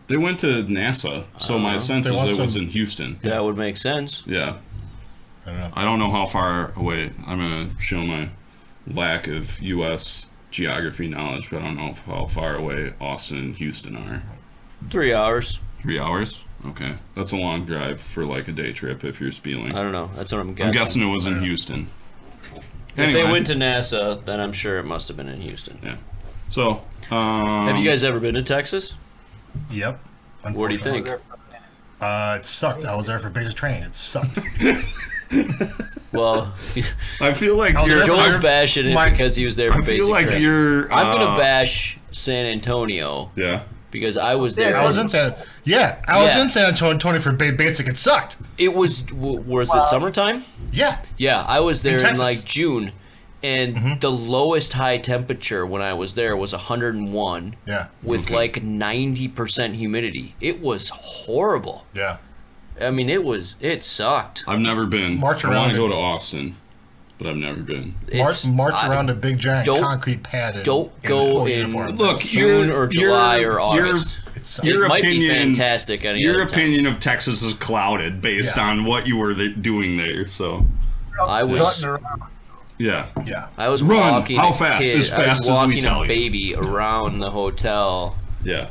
They went to NASA, so my sense They is want it was some- in Houston. That would make sense. Yeah. I don't know. I don't know how far away. I'm going to show my lack of U.S. geography knowledge, but I don't know how far away Austin and Houston are. 3 hours. 3 hours? Okay. That's a long drive for like a day trip if you're spieling. I don't know. That's what I'm guessing. I'm guessing it was in Houston. If they went to NASA, then I'm sure it must have been in Houston. Yeah. So, Have you guys ever been to Texas? Yep. What do you think? It sucked. I was there for basic training. It sucked. Well, I feel like was you're. there for- Joel's bashing it My- because he was there for I basic feel like training. you're. I'm gonna bash San Antonio Yeah. because I was there. I was in San. Yeah, I was Yeah. in San Antonio for basic. It sucked. It was it summertime? Yeah. Yeah, I was there in Texas. like June, and the lowest high temperature when I was there was 101 Yeah. with Okay. like 90% humidity. It was horrible. Yeah. I mean, it sucked. I've never been. March I want around to go it. to Austin, but I've never been. March I- around a big giant don't- concrete pad. Don't go full in uniform. Look, June or July or August. It sucked. your It might be opinion- fantastic any Your other time. opinion of Texas is clouded based Yeah. on what you were doing there. So I was Strutting around. Yeah. Yeah. I was Run! walking How a fast? kid. As I was fast as we walking tell a you. baby around the hotel Yeah.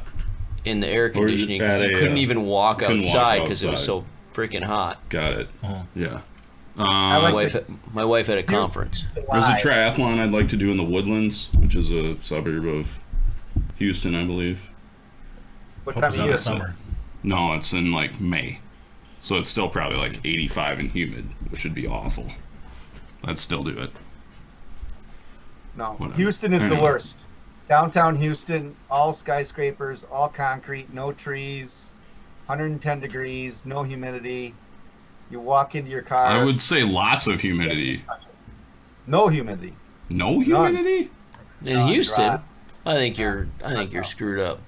in the air conditioning because at he a, couldn't even walk couldn't walk outside because it was outside. so freaking hot. Got it. Yeah. I like My wife had a conference. There's a Live. triathlon I'd like to do in the Woodlands, which is a suburb of Houston, I believe. What Hope time it's of not year? the summer. No, it's in like May. So it's still probably like 85 and humid, which would be awful. I'd still do it. No, Whatever. Houston is I the know. worst. Downtown Houston, all skyscrapers, all concrete, no trees, 110 degrees, no humidity. You walk into your car, I would say lots of humidity. no humidity. No humidity? In No, Houston, dry. I think you're screwed up.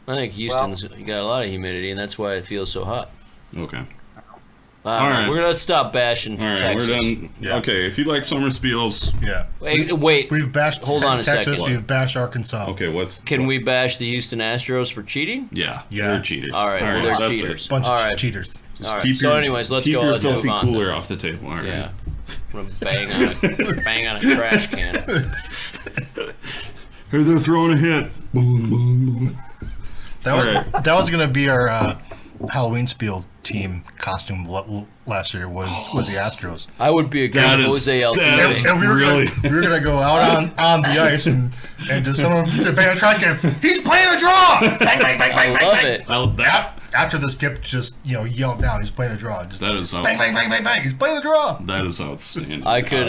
I think Houston's you got a lot of humidity, and that's why it feels so hot. Okay. All right. We're gonna stop bashing. All right, Texas. we're done. Yeah. Okay, if you like summer spiels, Yeah. Wait. We've bashed Hold on a Texas. second. We've bashed Arkansas. okay, what's... Can we bash the Houston Astros for cheating? Yeah, Yeah. they're cheaters. All right, well, they're that's it. cheaters. Bunch All of right. cheaters. All right. Keep So, your- anyways, let's keep go. your Let's move filthy on cooler then. off the table. All right. Yeah. I'm gonna bang on a trash can. Hey, they're throwing a hit. Boom, boom, boom. That was Alright. that was gonna be our Halloween spiel team costume last year was the Astros. I would be a good That is- Jose that Altuve. is- And we were Really? gonna go out on the ice and just someone bang a track game. He's playing a draw. Bang bang bang bang I bang. love bang. it. Well, that After the skip just yelled down. He's playing a draw. Just that is bang bang bang bang bang. He's playing a draw. that is outstanding. I could,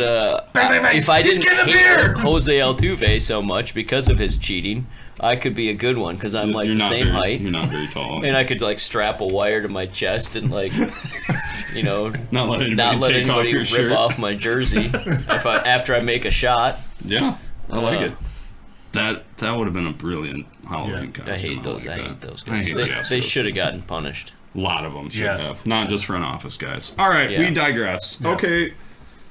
Bang bang bang. if I He's didn't getting a hate beer. Jose Altuve so much because of his cheating, I could be a good one because I'm like You're the not same very, height, You're not very tall. and I could like strap a wire to my chest and like, not let anybody not let take off anybody your rip shirt. off my jersey after I make a shot. Yeah, I like Uh, it. That would have been a brilliant Halloween Yeah. costume. I hate those. like I that. hate those I guys. hate They, the they Astros. should have gotten punished. A lot of them should Yeah. have, not just front office guys. All right, Yeah. we digress. Yeah. Okay,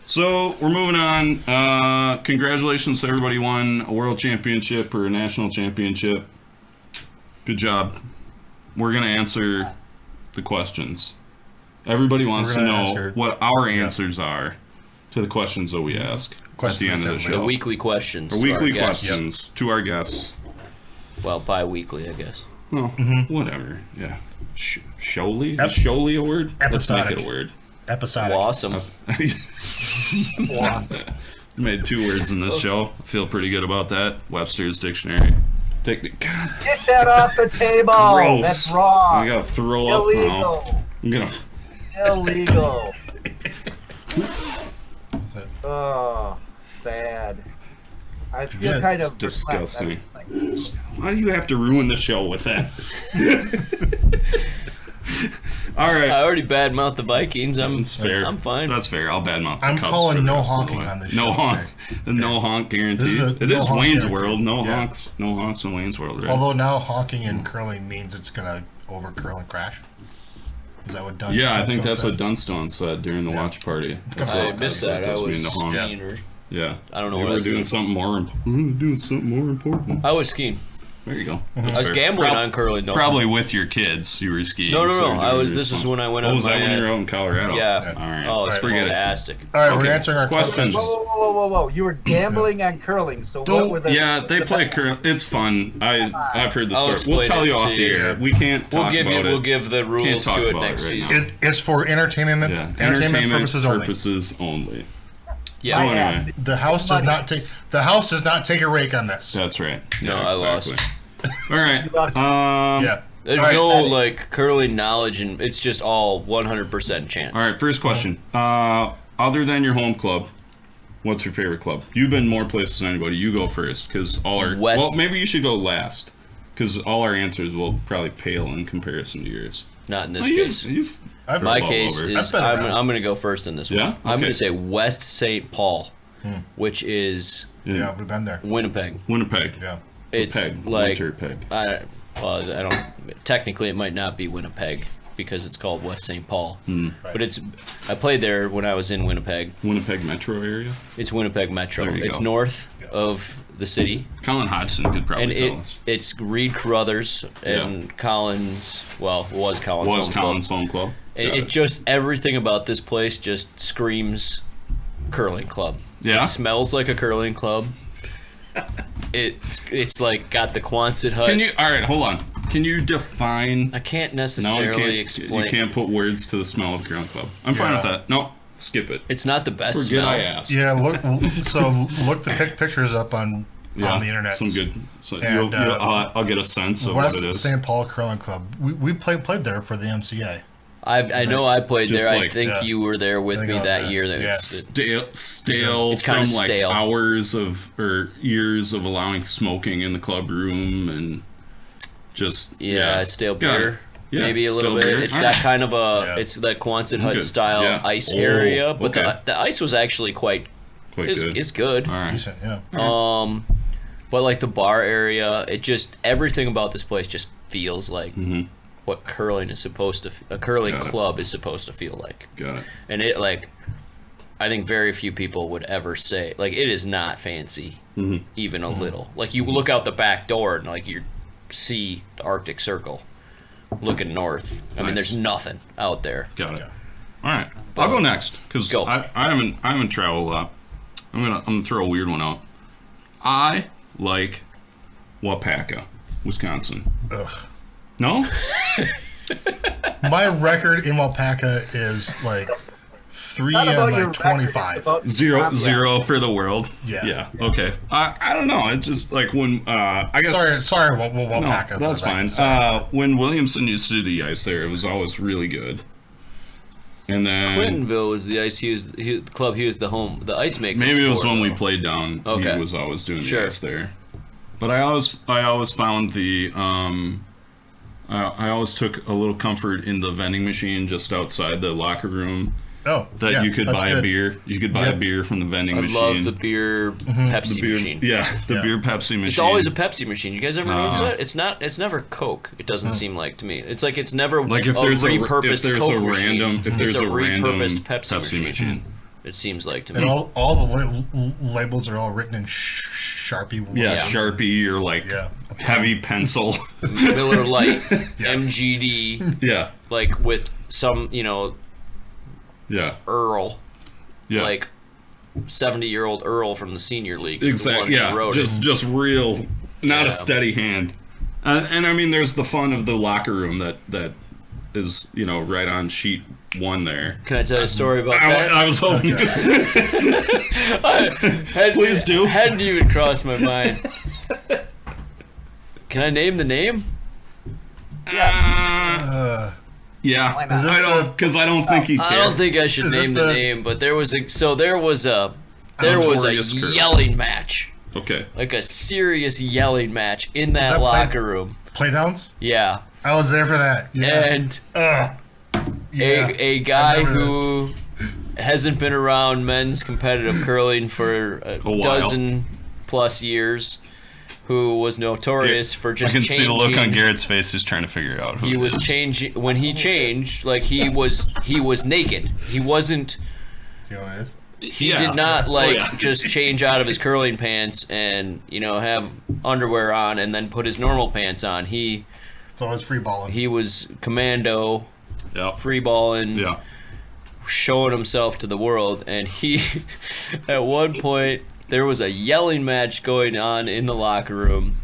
so we're moving on. Congratulations to everybody who won a world championship or a national championship. Good job. We're gonna answer the questions. Everybody wants We're to gonna know answer- what our answers are to the questions that we ask at Question the end is of the everybody show. The weekly questions. Or to our weekly guests. questions to our guests. Well, bi-weekly, I guess. Well, Mm-hmm. whatever. Yeah. Showly? Ep- Is Showly a word? Episodic. Let's make it a word. Episodic. Awesome. Made 2 words in this show. I feel pretty good about that. Webster's dictionary. God, Get that off the table. gross. That's wrong. I gotta throw up now. Illegal. I'm gonna. Illegal. What's that? Oh, bad. I feel Yeah, kind it's of disgusting. like, Why do you have to ruin the show with that? All right. I already badmouthed the Vikings. That's fair. I'm fine. That's fair. I'll badmouth the I'm Cubs calling for the no rest of the honking way. on this No show, honk. okay? The no honk guarantee. This is a It no is honk Wayne's guarantee. World. No Yeah. honks. No honks in Wayne's World, right? Although now honking and curling means it's gonna over curl and crash. Is that what Dunn? Yeah, I think Dunstone that's said? what Dunstone said during the watch party. That's I what- missed that's what that. I does was mean to honk. skiing. Or, Yeah. I don't know They what I were was doing doing. something more. Doing something more important. I was skiing. There you go. I was gambling on curling. Though. Probably with your kids. You were skiing. No. so I was. doing This is something. when I went Oh, on was my. that when you were out in Colorado? Yeah. All right. Oh, it's Forget it. fantastic. All right, Okay. we're answering our Questions. questions. whoa. You were gambling on curling, so what were the... Yeah, they the play bet- curling. It's fun. I've heard the I'll story. We'll explain tell it you to off the you. air. We can't talk We'll give about you. it. We'll give the rules talk to it about next it right season. now. It's for entertainment. Yeah. Entertainment purposes only. purposes only. Yeah. So I anyway, asked. The house does not take. The house does not take a rake on this. that's right. No, Yeah, I lost. exactly. All right. lost. Yeah. There's All right. no like curling knowledge, and it's just all 100% chance. All right. First question. Other than your home club, what's your favorite club? You've been more places than anybody. You go first, because all our. West- Well, maybe you should go last, because all our answers will probably pale in comparison to yours. Not in this Oh, case. you've I've My all case over. is been I'm around. going to go first in this one. Yeah? I'm Okay. going to say West St. Paul, which is Yeah, we've been there. Winnipeg. Winnipeg. Yeah. It's Peg. like Winter Peg. I don't. Technically, it might not be Winnipeg because it's called West St. Paul. But it's. I played there when I was in Winnipeg. Winnipeg metro area. It's Winnipeg Metro. There you It's go. north of the city, Colin Hodgson could probably and tell us. it's Reed Carruthers and Collins. Well, was Collins. Was home club. Colin's home club? It just everything about this place just screams curling club. Yeah. It smells like a curling club. It's like got the Quonset hut. All right, hold on. Can you define? I can't No, necessarily explain. You can't put words to the smell of the curling club. I'm fine with that. No, skip it. It's not the best Forget smell. I asked. Yeah, look the pictures up on the internet. Some good. So And, I'll get a sense of West what it is. St. Paul Curling Club. We played there for the MCA. I know I played Just there. I like- think Yeah. you were there with I think me I was that there. year. That Yeah. was Stale It's kinda from like stale. hours of or years of allowing smoking in the club room and just stale Got it. beer. Yeah, Maybe a little stale bit. beer. It's All got right. kind of a Yeah. it's that Quonset hut Good. style Yeah. ice Oh, area, but okay. the ice was actually quite Quite it's good. it's good. All right. Decent, yeah. But like the bar area, it just everything about this place just feels like Mm-hmm. what curling is supposed to. A curling Got it. club is supposed to feel like, Got it. and it like. I think very few people would ever say like it is not fancy, Mm-hmm. even a little. Like you look out the back door and like you see the Arctic Circle, looking north. I mean, Nice. there's nothing out there. Got it. All right. I'll go next because Go. I haven't traveled a lot. I'm gonna throw a weird one out. I like Wapaka, Wisconsin. Ugh. No? My record in Wapaka is like 3 Not and about your like record, 25. it's about Zero your zero for the world. Yeah. Yeah. Okay. I don't know. It's just like when I guess. Sorry, No, Wapaka. that's fine. When Williamson used to do the ice there, it was always really good. And then Clintonville was the ice. The club. He was the ice maker. maybe it was for, when we though. played down. Okay. He was always doing Sure. the ice there. But I always found the I always took a little comfort in the vending machine just outside the locker room. Oh, That yeah, you could that's buy a good. beer. You could buy a Yep. beer from the vending I machine. love the beer Pepsi The beer, machine. Yeah, the Yeah. beer Pepsi machine. It's always a Pepsi machine. You guys ever notice that? It's not. It's never Coke. It doesn't seem like to me. It's like it's never like if a there's repurposed Coke machine. if there's it's a random repurposed Pepsi machine. It seems like to me. And all the labels are all written in Sharpie. Yeah, Yeah. Sharpie or like Yeah. heavy pencil. Miller Lite, MGD, yeah, like with some yeah, Earl, yeah. like 70-year-old Earl from the senior league. is the one Exactly. who Yeah, wrote it. just real, not Yeah. a steady hand. And I mean, there's the fun of the locker room that is right on sheet 1 there. Can I tell you a story about that? I was hoping. Please do. Hadn't even crossed my mind. Can I name the name? Uh, Yeah, Why not? I don't because I don't think he cared. I don't think I should Is this name the the- name, but there was a Notorious Kurt. yelling match, Okay. like a serious yelling match in that that locker room. Playdowns? Yeah, I was there for that. Yeah. and Yeah. a guy I remember who hasn't been around men's competitive curling for a while. dozen plus years, who was notorious for I just can see the look on changing- Garrett's face, who's trying to figure out who He it was is. changing when he changed. Like he was naked. He wasn't. Do you know what it is? He Yeah. did not like yeah. just change out of his curling pants and have underwear on and then put his normal pants on. He It's always free balling. was commando, Yeah. free balling, Yeah. showing himself to the world. And he, at one point, there was a yelling match going on in the locker room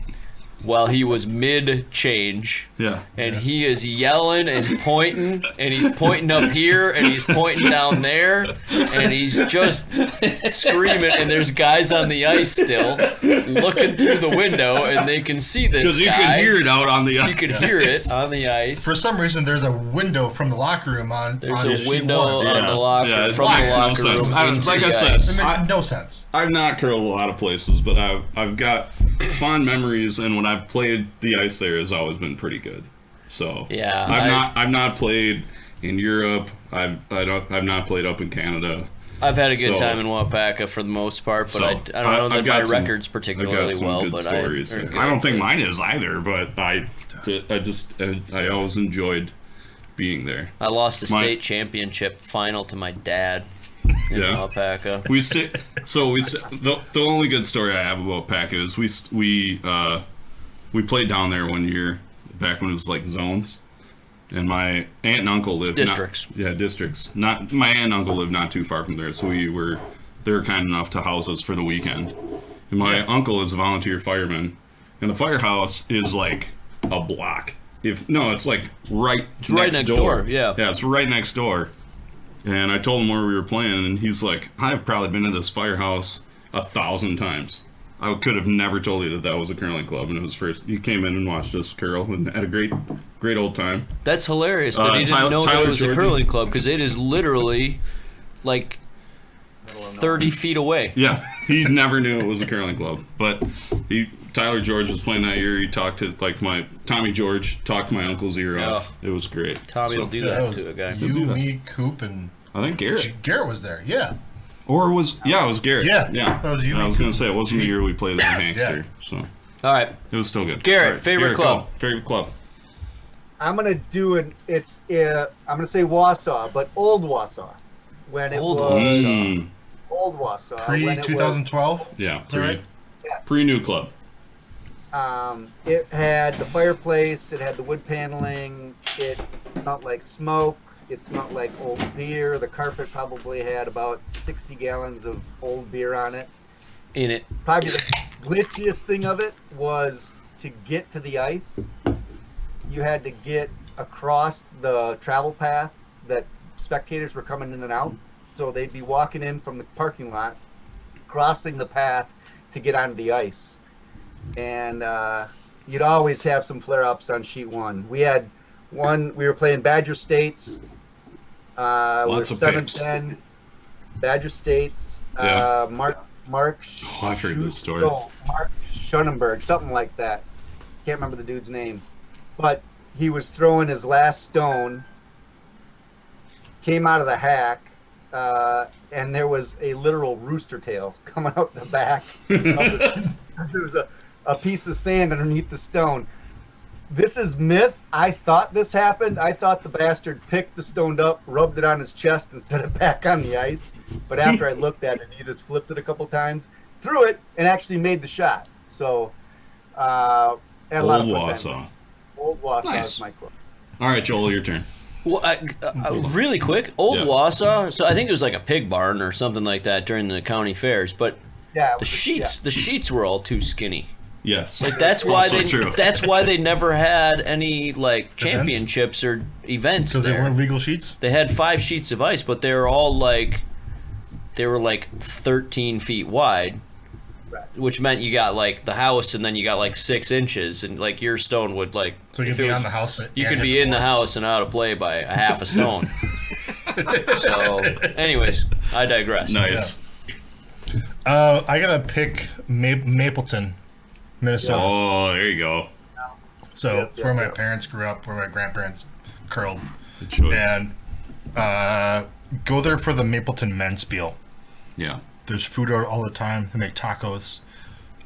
while he was mid-change. Yeah. And he is yelling and pointing, and he's pointing up here, and he's pointing down there, and he's just screaming. And there's guys on the ice still looking through the window, and they can see this Because you guy. could hear it out on the. You could hear it on the ice. For some reason, there's a window from the locker room on. There's on a sheet window one. on the locker Yeah, it from the makes no locker sense. room. Like into I the said, ice. It makes I- no sense. I've not curled a lot of places, but I've got fond memories, and when I've played the ice there, has always been pretty good. So Yeah, I've not played in Europe. I've not played up in Canada. I've had a good So- time in Wapaka for the most part, but So, I don't know I've that got my some- record's I've particularly got some well. good But stories. they're good. I don't think mine is either, but I always enjoyed being there. I lost a My- state championship final to my dad in Yeah. Wapaka. The only good story I have about Paca is we played down there one year back when it was like zones, and my aunt and uncle lived Districts. districts. Not my aunt and uncle lived not too far from there, so we were they were kind enough to house us for the weekend. And my uncle is a volunteer fireman, and the firehouse is like a block. It's like right next door. Yeah, it's right next door. And I told him where we were playing, and he's like, I've probably been to this firehouse 1,000 times. I could have never told you that was a curling club, and it was first. He came in and watched us curl and had a great old time. That's hilarious that he didn't know that it was a curling club, because it is literally like 30 feet away. Yeah, he never knew it was a curling club. But Tyler George was playing that year. He talked to Tommy George talked my uncle's ear off. It was great. Tommy will do that to a guy. You, me, Coop, and I think Garret. Garret was there. Yeah. Or it was Garret. Yeah. That was you. I was going to say it wasn't the year we played as a Hankster. So all right, it was still good. Garret, right, favorite club. Favorite club. I'm gonna do I'm gonna say Wausau, but old Wausau, when it Old was Wausau. old Wausau. Pre 2012. Yeah, right? pre new club. It had the fireplace. It had the wood paneling. It smelled like smoke. It smelled like old beer. The carpet probably had about 60 gallons of old beer on it. In it. Probably the glitchiest thing of it was to get to the ice. You had to get across the travel path that spectators were coming in and out. So they'd be walking in from the parking lot, crossing the path to get onto the ice. And you'd always have some flare-ups on sheet one. We were playing Badger States. Lots of 7-10. Badger States. Yeah. Mark. I've heard this story. Mark Schunenberg, something like that. Can't remember the dude's name. But he was throwing his last stone, came out of the hack, and there was a literal rooster tail coming out the back. There was a piece of sand underneath the stone. This is myth. I thought this happened. I thought the bastard picked the stone up, rubbed it on his chest, and set it back on the ice. But after I looked at it, he just flipped it a couple times, threw it, and actually made the shot. So, Old Wausau. Old Wausau Nice. is my club. All right, Joel, your turn. Well, really quick, Old Wausau. So I think it was like a pig barn or something like that during the county fairs. But Yeah, the sheets were all too skinny. Yes. Like that's why Also true. that's why they never had any like championships or events Because they there. weren't legal sheets. They had 5 sheets of ice, but they were like 13 feet wide, Right. which meant you got like the house, and then you got like 6 inches, and like your stone would like. So you if could be it was- on the house. You could be in the house and out of play by a half a stone. So, anyways, I digress. Nice. I gotta pick Mapleton, Minnesota. Oh, there you go. So Yep, it's where my yep. parents grew up, where my grandparents curled, Good choice. and go there for the Mapleton men's spiel. Yeah. There's food out all the time. They make tacos.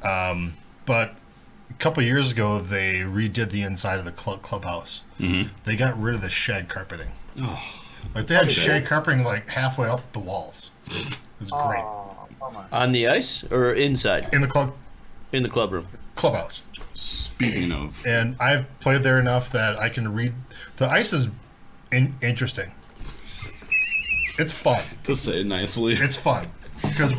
But a couple years ago, they redid the inside of the clubhouse. Mm-hmm. They got rid of the shed carpeting. Oh, Like they had Okay. shed carpeting like halfway up the walls. It was great. Oh, bummer. On the ice or inside In the in the club room. clubhouse. speaking of, And I've played there enough that I can read. The ice is interesting. It's fun. to say it nicely, It's fun because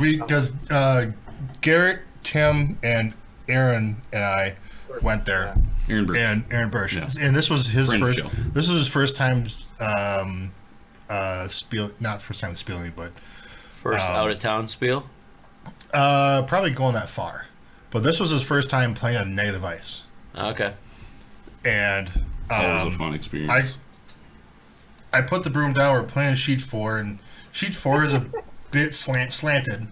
Garret, Tim, and Aaron and I went there, Aaron Burke. and Aaron Bursch, Yeah. and this was his Friend of first. the show. This was his first time not first time spieling, but First out of town spiel. probably going that far. But this was his first time playing on negative ice, Okay. and That was a fun experience. I put the broom down. We're playing sheet 4, and sheet 4 is a bit slanted.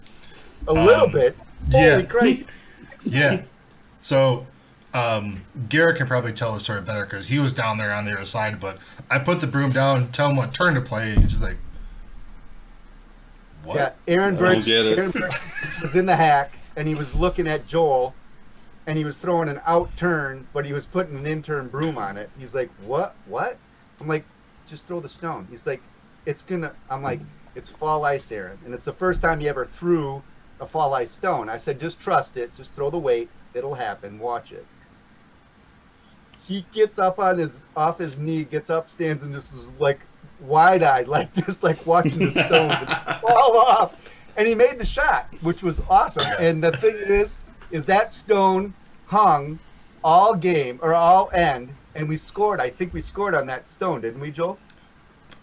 A little bit. yeah. Holy Christ. Yeah. So Garrett can probably tell the story better because he was down there on the other side. But I put the broom down, tell him what turn to play, and he's just like, "What?" Yeah, Aaron don't get it. Birch was in the hack, and he was looking at Joel, and he was throwing an out turn, but he was putting an in turn broom on it. He's like, "What? What?" I'm like, "Just throw the stone." He's like, I'm like, "It's fall ice, Aaron," and it's the first time he ever threw a fall ice stone. I said, "Just trust it. Just throw the weight. It'll happen. Watch it." He gets up off his knee, gets up, stands, and just was like wide-eyed like this, like watching the stones fall off. And he made the shot, which was awesome. And the thing is that stone hung all game or all end, and we scored. I think we scored on that stone, didn't we, Joel?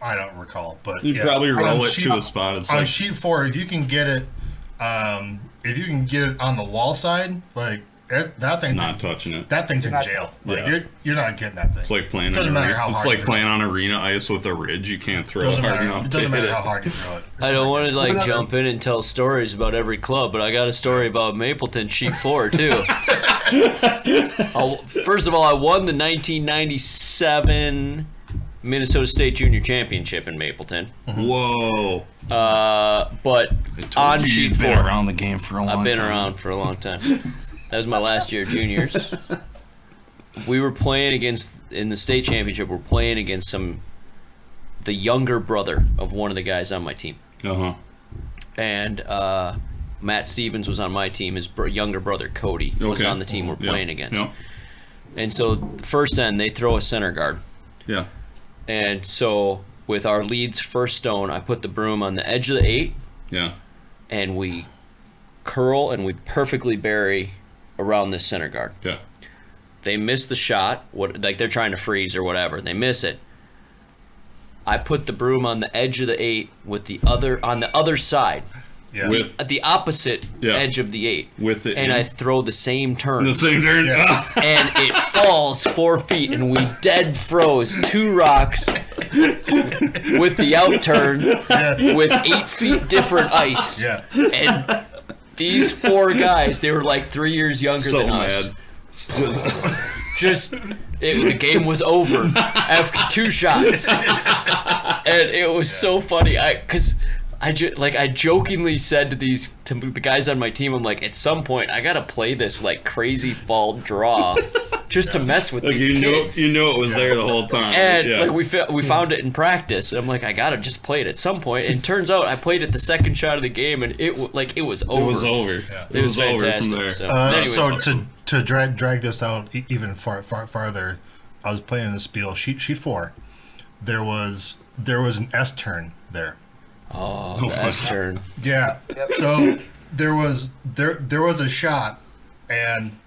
I don't recall, but you probably roll it to a spot. It's on sheet 4, if you can get it, on the wall side, like that thing's not touching it. That thing's in jail. Like you're not getting that thing. It's like playing. It's like playing on arena ice with a ridge. You can't throw it hard enough. It doesn't matter how hard you throw it. I don't want to jump in and tell stories about every club, but I got a story about Mapleton sheet 4 too. First of all, I won the 1997 Minnesota State Junior Championship in Mapleton. Whoa! But on sheet 4, been around the game for a long time. I've been around for a long time. That was my last year of juniors. We were playing in the state championship. We're playing against the younger brother of one of the guys on my team. And Matt Stevens was on my team. His younger brother Cody was on the team we're playing against. And so first end, they throw a center guard. Yeah. And so with our lead's first stone, I put the broom on the edge of the 8. Yeah. And we curl and we perfectly bury around this center guard. Yeah. They miss the shot, they're trying to freeze or whatever. They miss it. I put the broom on the edge of the 8 on the other side. Yeah. At the opposite edge of the 8. With it. And I throw the same turn. The same turn. Yeah. And it falls 4 feet, and we dead froze 2 rocks with the out turn with 8 feet different ice. Yeah. And these 4 guys, they were like 3 years younger than us. The game was over after 2 shots, and it was so funny. Because I jokingly said to the guys on my team, I'm like, at some point I gotta play this like crazy fall draw, just to mess with these kids. You know it was there the whole time. And we found it in practice. And I'm like, I gotta just play it at some point. And it turns out I played it the second shot of the game, and it was over. It was over. Yeah. It was fantastic. Over from there. So to drag this out even farther, I was playing in the Spiel sheet 4. There was an S turn there. Oh, the S turn. Yeah. So there was a shot, and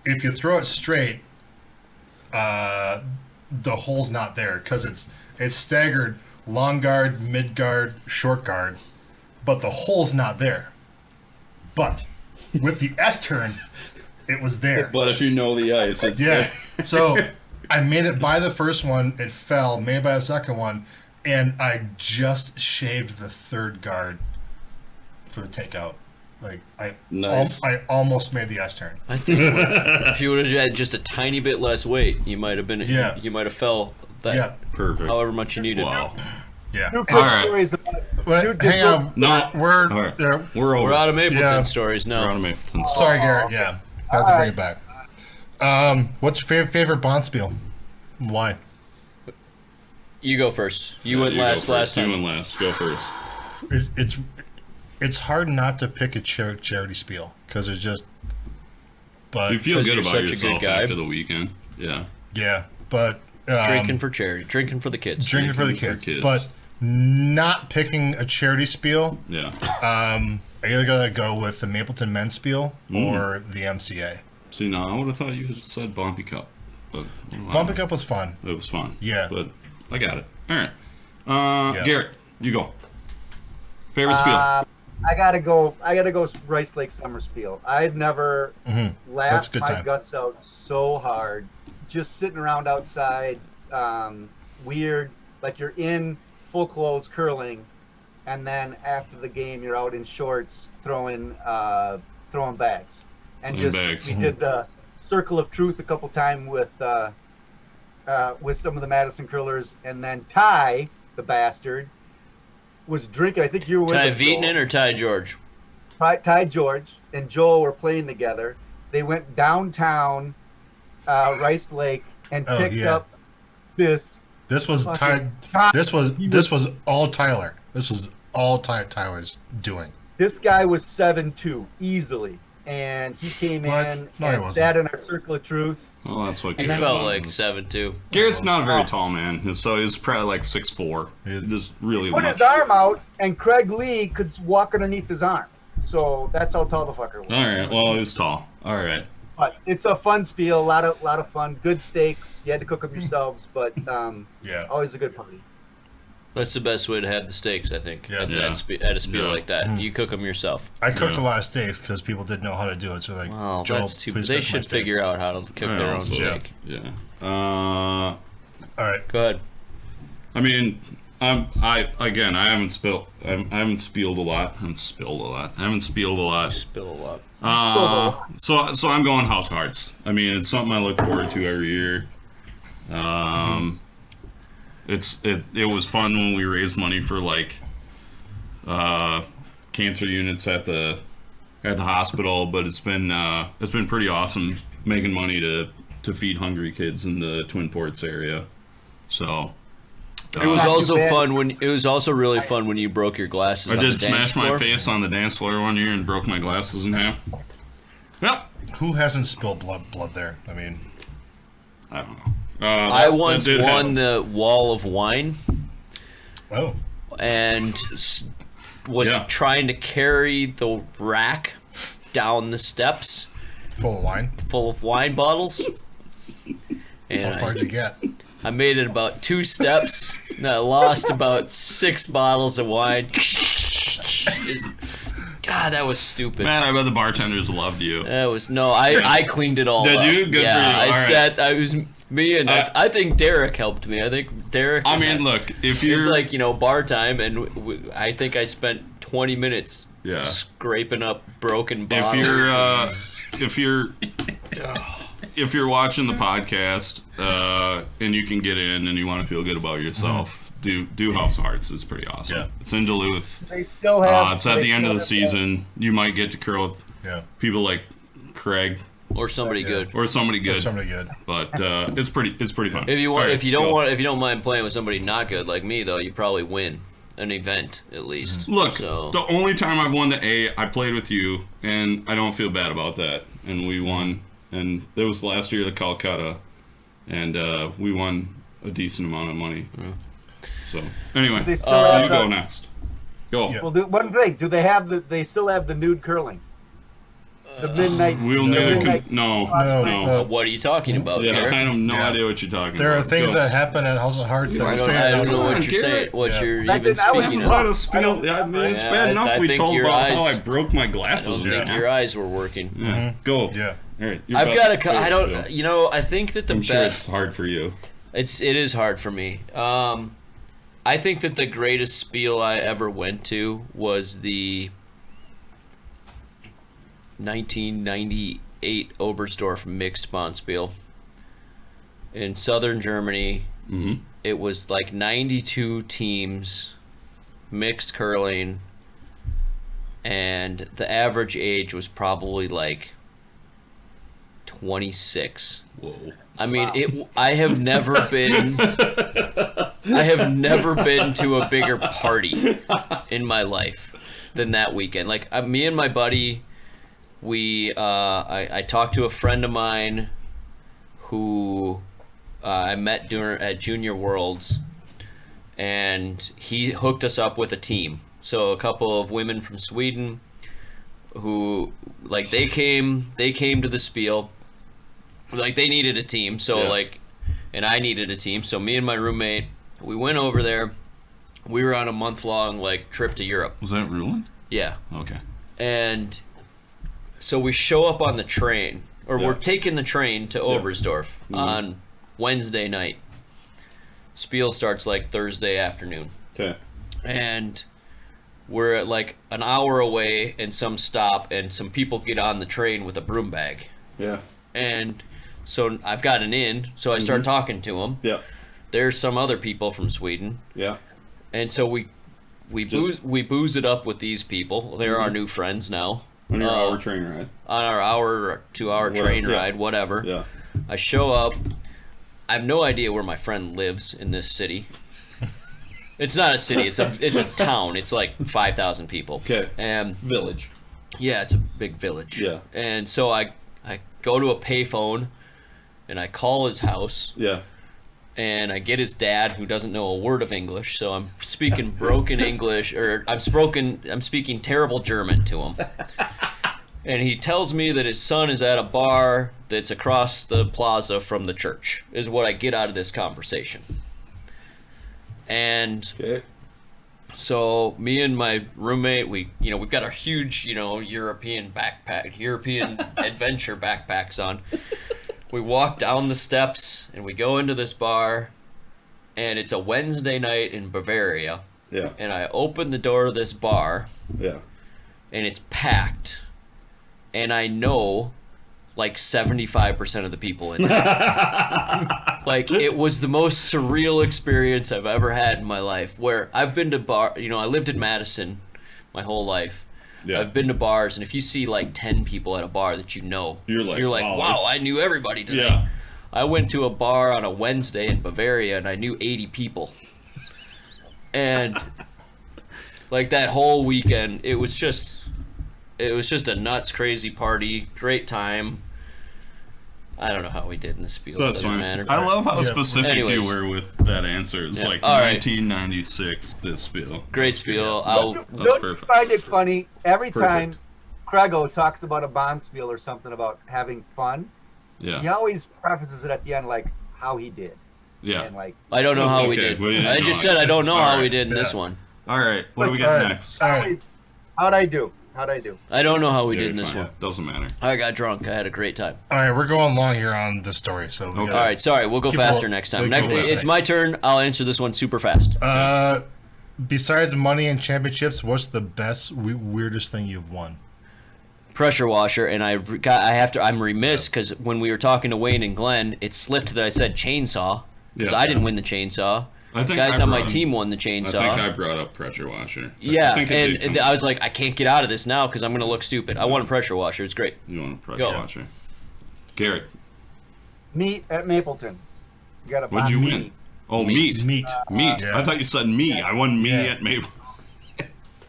if you throw it straight, the hole's not there because it's staggered long guard, mid guard, short guard, but the hole's not there. But with the S turn, it was there. But if you know the ice, it's there. So I made it by the first one. It fell. Made it by the second one. And I just shaved the third guard for the takeout. Like I almost made the S turn. I think if you would have had just a tiny bit less weight, you might have been. Yeah. You might have fell that. Yeah. Perfect. However much you needed. Wow. Yeah. Two quick stories about. Hang on. No, we're over. We're out of Mapleton stories now. We're out of Mapleton. Sorry, Garrett. Yeah, I have to bring it back. What's your favorite Bonspiel? Why? You go first. You went last time. You went last. Go first. It's hard not to pick a charity spiel because it's just. But you feel good you're about such a yourself good guy. after the weekend. Yeah. Yeah, but drinking for charity, drinking for the kids, drinking for the kids. But not picking a charity spiel. Yeah. I either gotta go with the Mapleton men's spiel or the MCA. See, now I would have thought you had said Bumpy Cup. But Bumpy Cup was fun. It was fun. Yeah. But I got it. All right. Garrett, you go. Favorite spiel. I gotta go Rice Lake Summer Spiel. I'd never laughed my guts out so hard, just sitting around outside, weird, like you're in full clothes curling, and then after the game you're out in shorts throwing bags, and we did the Circle of Truth a couple times with some of the Madison curlers, and then Ty, the bastard, was drinking. I think you were with Ty him, Vietanen or Ty George? Ty George and Joel were playing together. They went downtown Rice Lake and picked up this. This was Ty. This was all Tyler. This was all Tyler's doing. This guy was 7'2" easily, and he came in and sat in our Circle of Truth Well, that's what He Garrett felt thought like was. 7'2". Garrett's not a very tall man, so he's probably like 6'4". Just really Put much. his arm out, and Craig Lee could walk underneath his arm. So that's how tall the fucker was. All right. Well, he was tall. All right. But it's a fun spiel, a lot of fun, good steaks. You had to cook them yourselves, but Yeah. always a good party. That's the best way to have the steaks, I think. Yeah. At a spiel Yeah. like that, you cook them yourself. I cooked Yeah. a lot of steaks because people didn't know how to do it. So like, Well, Joel, that's too. please They cook my should steak. figure out how to cook I their own also- steak. Yeah. All right. Go ahead. I mean, I haven't spilled. I haven't spieled a lot. I haven't spilled a lot. I haven't spieled a lot. Spill a lot. So I'm going House of Hearts. I mean, it's something I look forward to every year. It was fun when we raised money for like cancer units at the hospital, but it's been pretty awesome making money to feed hungry kids in the Twin Ports area. So It was Not too also bad. fun when it was also really fun when you broke your glasses. I on the did dance smash my floor. face on the dance floor one year and broke my glasses in half. Yep. Who hasn't spilled blood there? I mean, I don't know. I once that did won happen. the wall of wine oh, and was Yeah. trying to carry the rack down the steps full of wine. full of wine bottles. How And far did you get? I made it about 2 steps. And I lost about 6 bottles of wine. God, that was stupid. Man, I bet the bartenders loved you. That was I cleaned it all Did up. you? Good for you. Yeah, I All right. sat. I was me and I think Derek helped me. I think Derek. I mean, look, if it was you're like bar time, and I think I spent 20 minutes yeah, scraping up broken if bottles. if you're watching the podcast and you can get in and you want to feel good about yourself, do House of Hearts. It's pretty awesome. Yeah. It's in Duluth. They still have. It's at they the end of still the have- season. You might get to curl with Yeah, people like Craig or somebody Yeah. good. or somebody good, somebody good. but it's pretty fun. If you want, All right, if you don't go. want, if you don't mind playing with somebody not good like me, though, you probably win an event at least. Look, So- the only time I've won the A, I played with you, and I don't feel bad about that. And we won, and it was last year the Calcutta, and we won a decent amount of money. So anyway, They still have you the- go next. Go. Yeah. Well, one thing, do they have they still have the nude curling? The midnight. We'll No. never. midnight No. cross- What are you talking about, Yeah, Garrett? I have no Yeah. idea what you're talking There are about. things Go. that happen at House of Hearts that I don't, stay I at don't House know of what Hearts. you're saying. What Yeah. you're I even didn't- I was speaking It's of. not a spiel. It's bad enough I we think told your about how eyes- I broke my I glasses. don't think in your half. eyes were working. Yeah. Go. Yeah. All right. you're I've about- got a. go, I don't. go. You know, I think that the I'm sure it's best. hard for you. It is hard for me. I think that the greatest spiel I ever went to was the 1998 Oberstdorf mixed Bonspiel in southern Germany. Mm-hmm. It was like 92 teams, mixed curling, and the average age was probably like 26. Whoa. I mean, I have never been. I have never been to a bigger party in my life than that weekend. Like me and my buddy, I talked to a friend of mine who I met at Junior Worlds, and he hooked us up with a team. So a couple of women from Sweden, who like they came to the spiel. Like they needed a team, so Yeah. and I needed a team. So me and my roommate, we went over there. We were on a month-long trip to Europe. Was that Ruland? Yeah, Okay. and so we show up on the train, or Yeah. we're taking the train to Oberstdorf on Wednesday night. Spiel starts Thursday afternoon, Okay. and we're at an hour away, and some stop, and some people get on the train with a broom bag, Yeah. and so I've got an in, so I start talking to them. Yeah. There's some other people from Sweden, Yeah. and so we booze it up with these people. They're our new friends now. On your hour train ride. On our hour or 2 hour train Yeah. ride, whatever. Yeah. I show up. I have no idea where my friend lives in this city. It's not a city. It's a town. It's like 5,000 people. Okay. And Village. yeah, it's a big village. Yeah. And so I go to a payphone, and I call his house. Yeah. And I get his dad, who doesn't know a word of English, so I'm speaking broken English, or I'm speaking terrible German to him. And he tells me that his son is at a bar that's across the plaza from the church, is what I get out of this conversation. And so me and my roommate, we've got our huge, European adventure backpacks on. We walk down the steps and we go into this bar, and it's a Wednesday night in Bavaria. Yeah. And I open the door of this bar. Yeah. And it's packed. And I know like 75% of the people in there. Like, it was the most surreal experience I've ever had in my life, where I've been to bar, I lived in Madison my whole life. Yeah. I've been to bars, and if you see like 10 people at a bar that you're like, wow, I knew everybody today. Yeah. I went to a bar on a Wednesday in Bavaria, and I knew 80 people. And like that whole weekend, it was just a nuts, crazy party, great time. I don't know how we did in the spiel. That's fine. Matter. I love how specific you were with that answer. It's like 1996, this spiel. Great spiel. Don't you find it funny every time Craigo talks about a Bond spiel or something about having fun? Yeah. He always prefaces it at the end like how he did. Yeah. And like, I don't know how we did. I just said I don't know how we did in this one. All right. What do we got next? All right. How'd I do? I don't know how we did in this one. Doesn't matter. I got drunk. I had a great time. All right, we're going long here on the story, so. All right, sorry. We'll go faster next time. It's my turn. I'll answer this one super fast. Besides money and championships, what's the best, weirdest thing you've won? Pressure washer, and I'm remiss because when we were talking to Wayne and Glenn, it slipped that I said chainsaw because I didn't win the chainsaw. I think guys on my team won the chainsaw. I think I brought up pressure washer. Yeah, and I was like, I can't get out of this now because I'm going to look stupid. I want a pressure washer. It's great. You want a pressure washer. Garrett. Meat at Mapleton. You got a What'd you win? Oh, meat. Meat. Yeah. I thought you said me. I won me at Mapleton.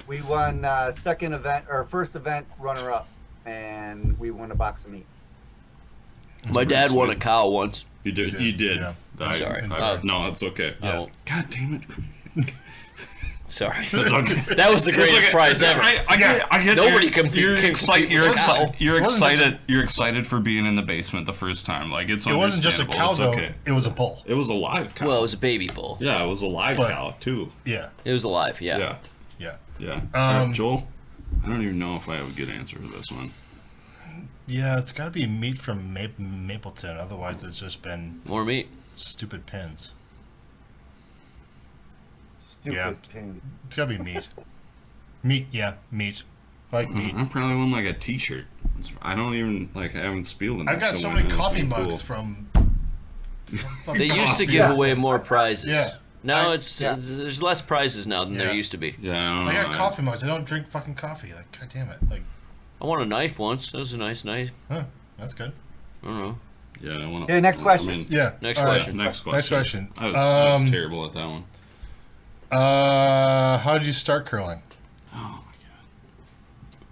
We won first event runner-up, and we won a box of meat. My dad won a cow once. You did. He did. Yeah. Sorry. No, it's okay. Yeah. God damn it. Sorry. Okay. That was the greatest prize ever. I get Nobody can You're excited for being in the basement the first time. Like, it's It wasn't just a cow, though. Okay. It was a bull. It was a live cow. Well, it was a baby bull. Yeah, it was a live cow, too. Yeah. It was alive, yeah. Joel, I don't even know if I have a good answer for this one. Yeah, it's got to be meat from Mapleton. Otherwise, it's just been more meat. Stupid pins. Pins. It's got to be meat. Meat. Meat. Like meat. I probably won like a T-shirt. I don't even I haven't spieled enough. I've got so many coffee mugs from. They used to give away more prizes. Yeah. Now there's less prizes now than there used to be. Yeah, I got coffee mugs. I don't drink fucking coffee. Like, god damn it. Like. I won a knife once. That was a nice knife. Huh, that's good. I don't know. Yeah, I want to. Okay, next question. Next question. Next question. I was terrible at that one. How did you start curling? Oh my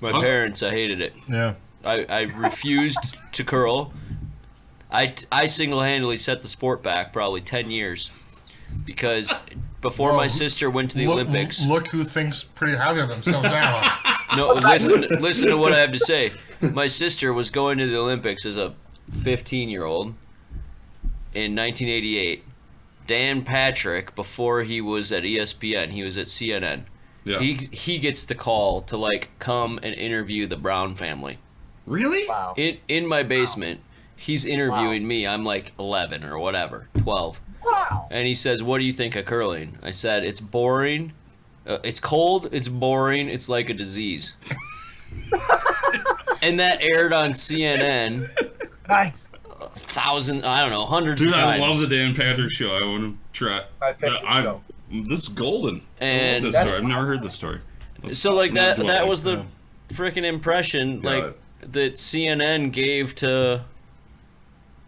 god. My parents, I hated it. Yeah. I refused to curl. I single-handedly set the sport back probably 10 years because before my sister went to the Olympics. Look who thinks pretty highly of themselves now. No, listen to what I have to say. My sister was going to the Olympics as a 15-year-old in 1988. Dan Patrick, before he was at ESPN, he was at CNN. Yeah. He gets the call to come and interview the Brown family. Really? Wow. In my basement, he's interviewing me. I'm like 11 or whatever, 12. Wow. And he says, "What do you think of curling?" I said, "It's boring. It's cold. It's boring. It's like a disease." And that aired on CNN. Nice. Hundreds of times. I love the Dan Patrick show. I want to try. This is golden. And I love this story. I've never heard this story. That was the freaking impression that CNN gave to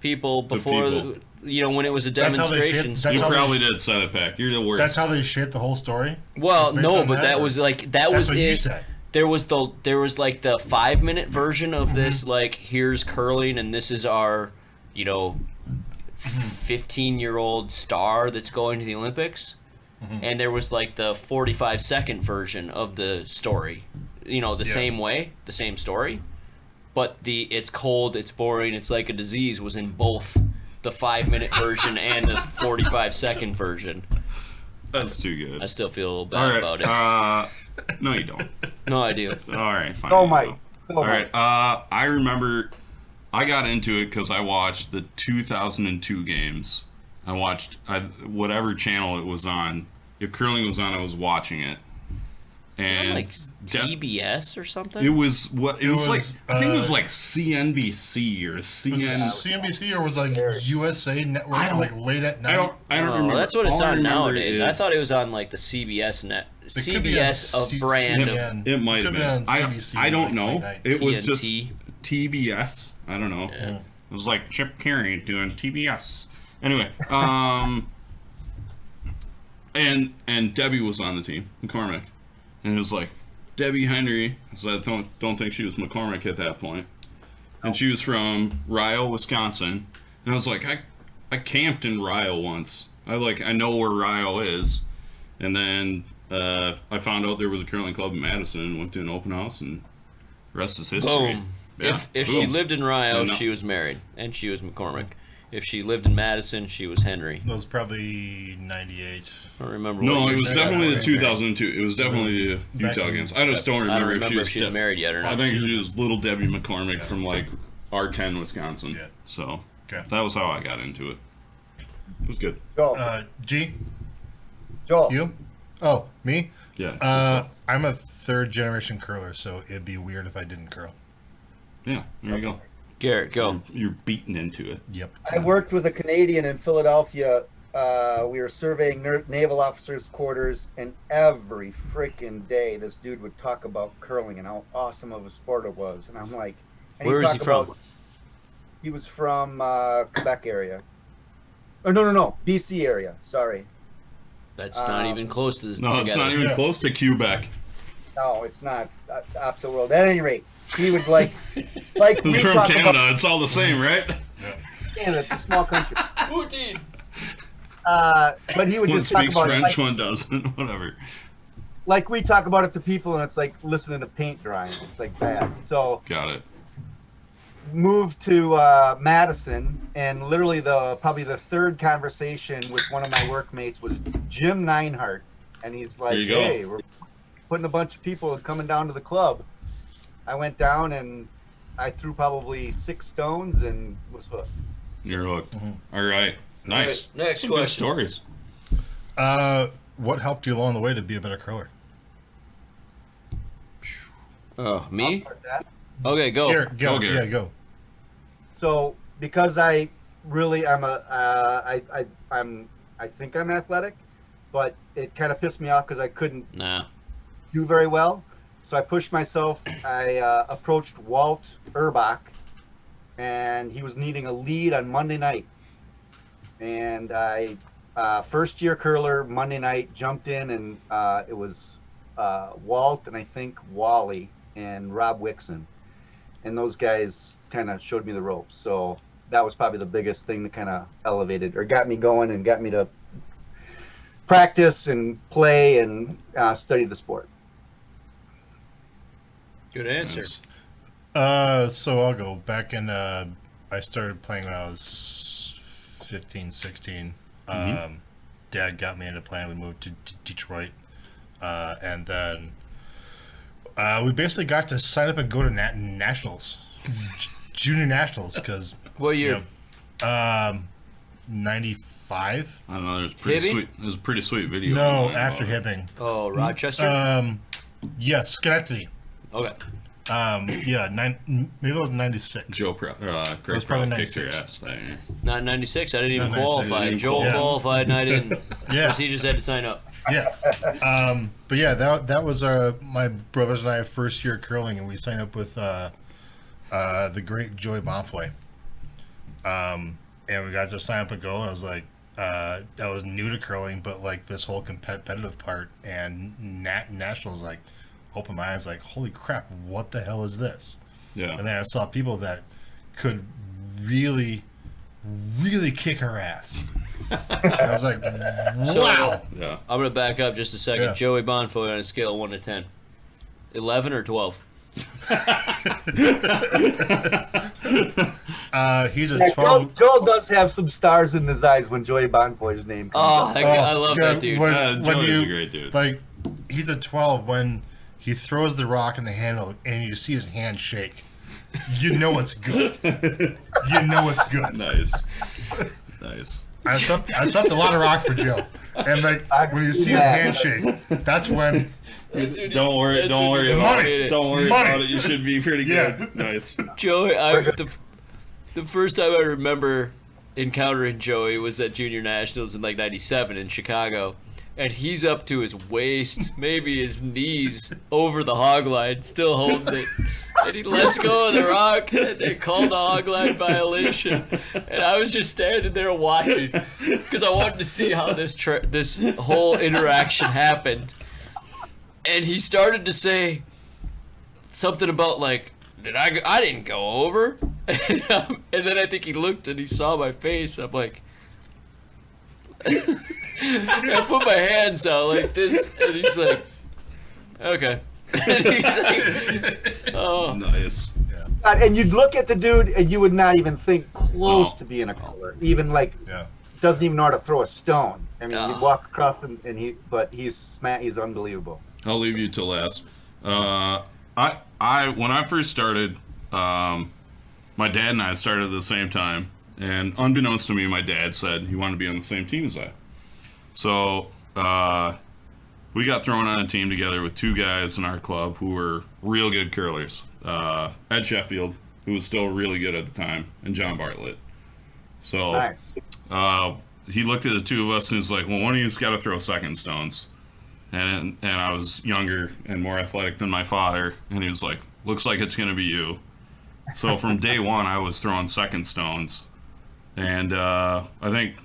people before when it was a demonstration. You probably did set it back. You're the worst. That's how they shaped the whole story? Well, no, but that was it. You said. There was the 5-minute version of this, here's curling and this is our 15-year-old star that's going to the Olympics. And there was like the 45-second version of the story, same way, the same story, but it's cold, it's boring, it's like a disease was in both the 5-minute version and the 45-second version. That's too good. I still feel a little bad about it. No, you don't. No, I do. All right, fine. Go, Mike. All right. I remember I got into it because I watched the 2002 games. I watched whatever channel it was on. If curling was on, I was watching it. And like TBS or something. It was what it was like. I think it was like CNBC or CNBC or was like USA Network, like late at night. I don't remember. That's what it's on nowadays. I thought it was on like the CBS net. CBS of brand. It might have been. I don't know. It was just TBS. I don't know. Yeah. It was like Chip Carey doing TBS. Anyway, and Debbie was on the team, McCormick, and it was like Debbie Henry. So I don't think she was McCormick at that point, and she was from Ryle, Wisconsin. And I was like, I camped in Ryle once. I know where Ryle is, and then I found out there was a curling club in Madison and went to an open house, and the rest is history. Boom. Yeah. If Boom. she lived in Ryle, she was married, and she was McCormick. If she lived in Madison, she was Henry. That was probably 98. I don't remember. No, it was definitely the 2002. It was definitely the Utah games. I just don't remember, if she was married yet or not. I think she was little Debbie McCormick from like R10, Wisconsin. Yeah. So that was how I got into it. It was good. Go. G? Joel. You? Oh, me? Yeah. I'm a third generation curler, so it'd be weird if I didn't curl. Yeah, there you go. Garrett, go. You're beaten into it. Yep. I worked with a Canadian in Philadelphia. We were surveying naval officers' quarters, and every freaking day this dude would talk about curling and how awesome of a sport it was. And I'm like, where is he from? He was from Quebec area. Oh, no, BC area. Sorry. That's not even close to this. No, it's not even close to Quebec. No, it's not. It's the opposite world. At any rate, he would like He's from Canada. It's all the same, right? Canada, it's a small country. Poutine. But he would One just talk speaks about French, it, one doesn't. Whatever. like we talk about it to people, and it's like listening to paint drying. It's like bad. So Got it. moved to Madison, and literally probably the third conversation with one of my workmates was Jim Neinhart, and he's like, "Hey, we're putting a bunch of people coming down to the club." I went down and I threw probably 6 stones and was hooked. You're hooked. All right. Nice. Right, next Some question. Good stories. What helped you along the way to be a better curler? Oh, me? I'll start that. Okay, go. Garrett, go. Garrett. Yeah, go. So because I really I think I'm athletic, but it kind of pissed me off because I couldn't do very well. So I pushed myself. I approached Walt Urbach, and he was needing a lead on Monday night. And I, first year curler, Monday night, jumped in, and it was Walt and I think Wally and Rob Wixon. And those guys kind of showed me the ropes. So that was probably the biggest thing that kind of elevated or got me going and got me to practice and play and study the sport. Good answer. So I'll go back in. I started playing when I was 15, 16. Dad got me into playing. We moved to Detroit, and then we basically got to sign up and go to nationals, junior nationals, because what year? 95. I don't know. There's pretty sweet. There's a pretty sweet video. No, after Hibbing. Oh, Rochester. Yes, Schenectady. Okay. Yeah, maybe it was 96. Joe Craig probably kicked your ass that year. Not 96. I didn't even Not 96, qualify. didn't Joel qualified and I didn't. Yeah. Because he just had to sign up. Yeah. But yeah, that was my brothers and I first year curling, and we signed up with the great Joey Bonfoy. And we got to sign up and go, and I was like, I was new to curling, but like this whole competitive part and nationals, like, opened my eyes, like, holy crap, what the hell is this? Yeah. And then I saw people that could really really kick her ass. I was like, wow. Yeah. I'm gonna back up just a second. Yeah. Joey Bonfoy on a scale of 1 to 10, 11 or 12? He's a 12. Joel does have some stars in his eyes when Joey Bonfoy's name comes up. I love that dude. Joey's a great dude. Like, he's a 12 when he throws the rock in the handle and you see his hand shake. You know it's good. You know it's good. Nice. I swept a lot of rock for Joe. And like when you see his hand shake, that's when Don't worry about it. Don't worry Money. about it. You should be pretty good. Yeah. Nice. Joey, the first time I remember encountering Joey was at Junior Nationals in like '97 in Chicago, and he's up to his waist, maybe his knees, over the hog line, still holding it. And he lets go of the rock, and they call the hog line violation. And I was just standing there watching because I wanted to see how this whole interaction happened. And he started to say something about like, I didn't go over. And then I think he looked and he saw my face. I'm like, I put my hands out like this, and he's like, okay. Oh, Nice. And you'd look at the dude and you would not even think close to being a color. Even like, doesn't even know how to throw a stone. I mean, you walk across him and he's unbelievable. I'll leave you to last. When I first started, my dad and I started at the same time, and unbeknownst to me, my dad said he wanted to be on the same team as I. So we got thrown on a team together with two guys in our club who were real good curlers. Ed Sheffield, who was still really good at the time, and John Bartlett. So Nice. he looked at the two of us and was like, well, one of you's got to throw second stones. And I was younger and more athletic than my father, and he was like, looks like it's going to be you. So from day one, I was throwing second stones. And I think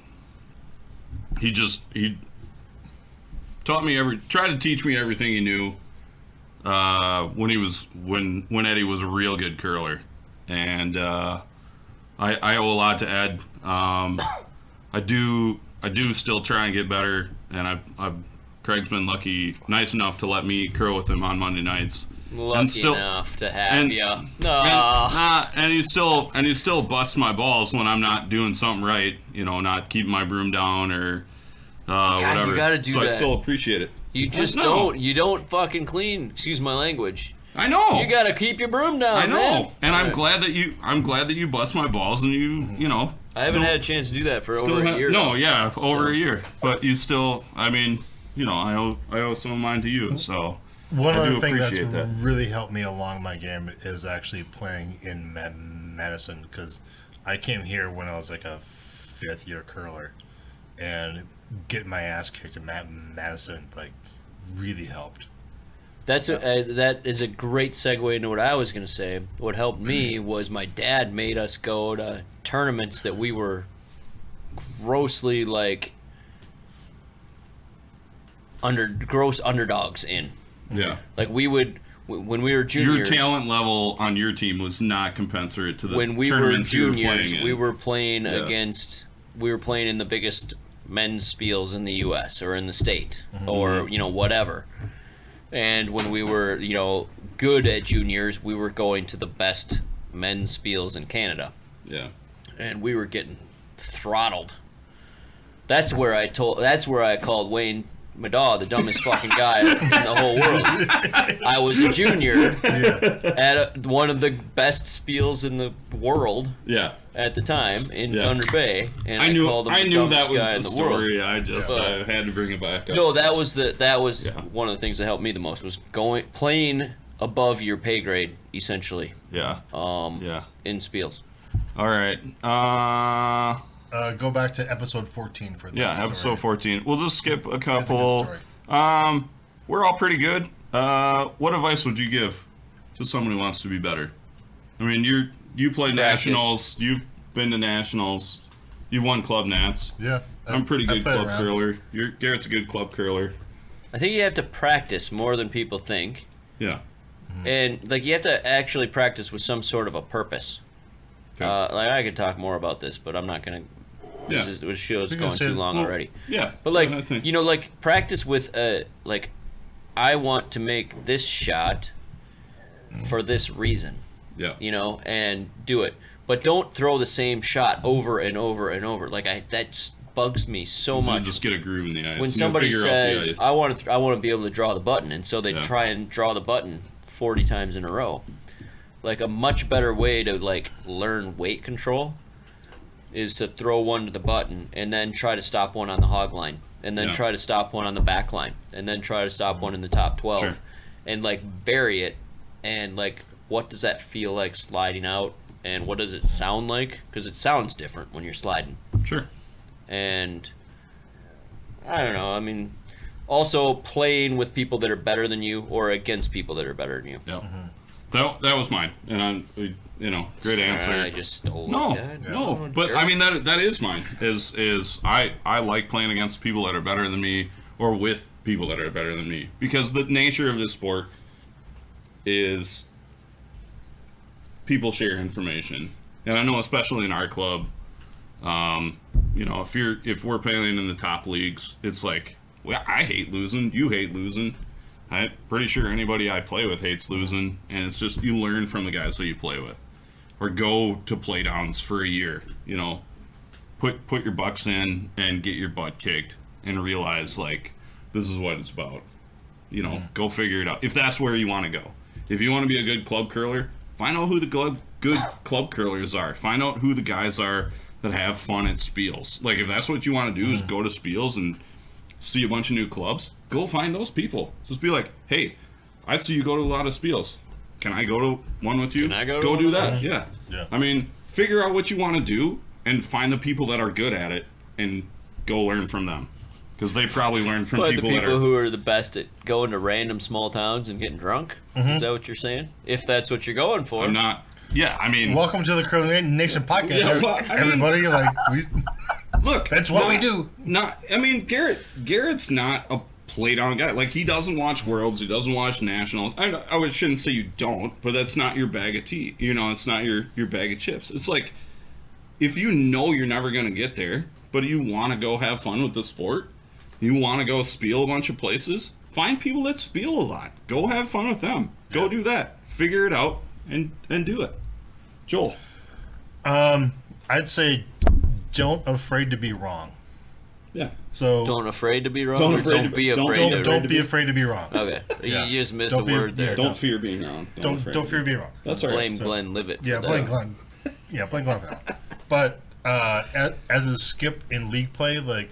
he taught me tried to teach me everything he knew when Eddie was a real good curler. And I owe a lot to Ed. I do still try and get better, and Craig's been nice enough to let me curl with him on Monday nights. lucky enough to have you. And he still busts my balls when I'm not doing something right. You know, not keeping my broom down or whatever. You gotta do so that. I still appreciate it. You just don't. You don't fucking clean. Excuse my language. I know. You gotta keep your broom down. I know, man. and I'm glad that you bust my balls, and you know. I haven't had a chance to do that for over a year. No, yeah, over a year. But you still, I mean, you know, I owe some of mine to you. So one other thing that's really helped me along my game is actually playing in Madison, because I came here when I was like a fifth-year curler, and getting my ass kicked in Madison like really helped. That is a great segue into what I was going to say. What helped me was my dad made us go to tournaments that we were grossly like gross underdogs in. Yeah. Like we would when we were juniors. Your talent level on your team was not compensate to the when we were tournaments juniors. you were playing in. We were playing in the biggest men's spiels in the U.S. or in the state or whatever. And when we were, good at juniors, we were going to the best men's spiels in Canada. Yeah. And we were getting throttled. That's where I called Wayne Madaw the dumbest fucking guy in the whole world. I was a junior at one of the best spiels in the world. Yeah. At the time in Thunder Bay, and I knew called him that was guy the in the story. world. I had to bring it back up. No, that was one of the things that helped me the most was playing above your pay grade, essentially. Yeah. In spiels. All right. Go back to episode 14 for that. Yeah, story. episode 14. We'll just skip a couple. We're all pretty good. What advice would you give to someone who wants to be better? I mean, you play nationals. You've been to nationals. You've won club nats. Yeah, I'm a pretty good club curler. Garrett's a good club curler. I think you have to practice more than people think. Yeah. And you have to actually practice with some sort of a purpose. Like I could talk more about this, but I'm not gonna. This show's going too long already. Yeah, but like like practice with like I want to make this shot for this reason. Yeah. And do it, but don't throw the same shot over and over and over. Like that bugs me so much. Just get a groove in the ice. When somebody says, "I want to be able to draw the button," and so they try and draw the button 40 times in a row. Like a much better way to like learn weight control is to throw one to the button and then try to stop one on the hog line, and then try to stop one on the back line, and then try to stop one in the top 12, and like vary it, and like what does that feel like sliding out, and what does it sound like? Because it sounds different when you're sliding. Sure. And I don't know. I mean, also playing with people that are better than you or against people that are better than you. Yeah. That was mine, and great answer. I just stole it. No, but I mean that is mine. Is I like playing against people that are better than me or with people that are better than me, because the nature of this sport is people share information, and I know especially in our club. If we're playing in the top leagues, it's like, well, I hate losing, you hate losing. I'm pretty sure anybody I play with hates losing, and it's just you learn from the guys that you play with, or go to play downs for a year. Put your bucks in and get your butt kicked, and realize like this is what it's about. Go figure it out. If that's where you want to go, if you want to be a good club curler, find out who the good club curlers are. Find out who the guys are that have fun at Spiels. Like, if that's what you want to do is go to Spiels and see a bunch of new clubs, go find those people. Just be like, hey, I see you go to a lot of Spiels. Can I go to one with you? Can I go do that? Yeah. I mean, figure out what you want to do and find the people that are good at it and go learn from them. Because they probably learn from people who are the best at going to random small towns and getting drunk. Is that what you're saying? If that's what you're going for. I'm not. Yeah, I mean... Welcome to the Curling Nation podcast, everybody. Look, that's what we do. Garrett's not a play-down guy. Like, he doesn't watch Worlds. He doesn't watch Nationals. I shouldn't say you don't, but that's not your bag of tea. It's not your bag of chips. It's like, if you know you're never going to get there, but you want to go have fun with the sport, you want to go spiel a bunch of places, find people that spiel a lot. Go have fun with them. Go do that. Figure it out. And do it. Joel. I'd say don't afraid to be wrong. Yeah. So don't afraid to be wrong. Don't be afraid. Don't be afraid to be wrong. Okay. You just missed a word there. Don't fear being wrong. Don't fear being wrong. That's all right. Blame Glenn Livett. Blame Glenn. Blame Glenn for that. But as a skip in league play,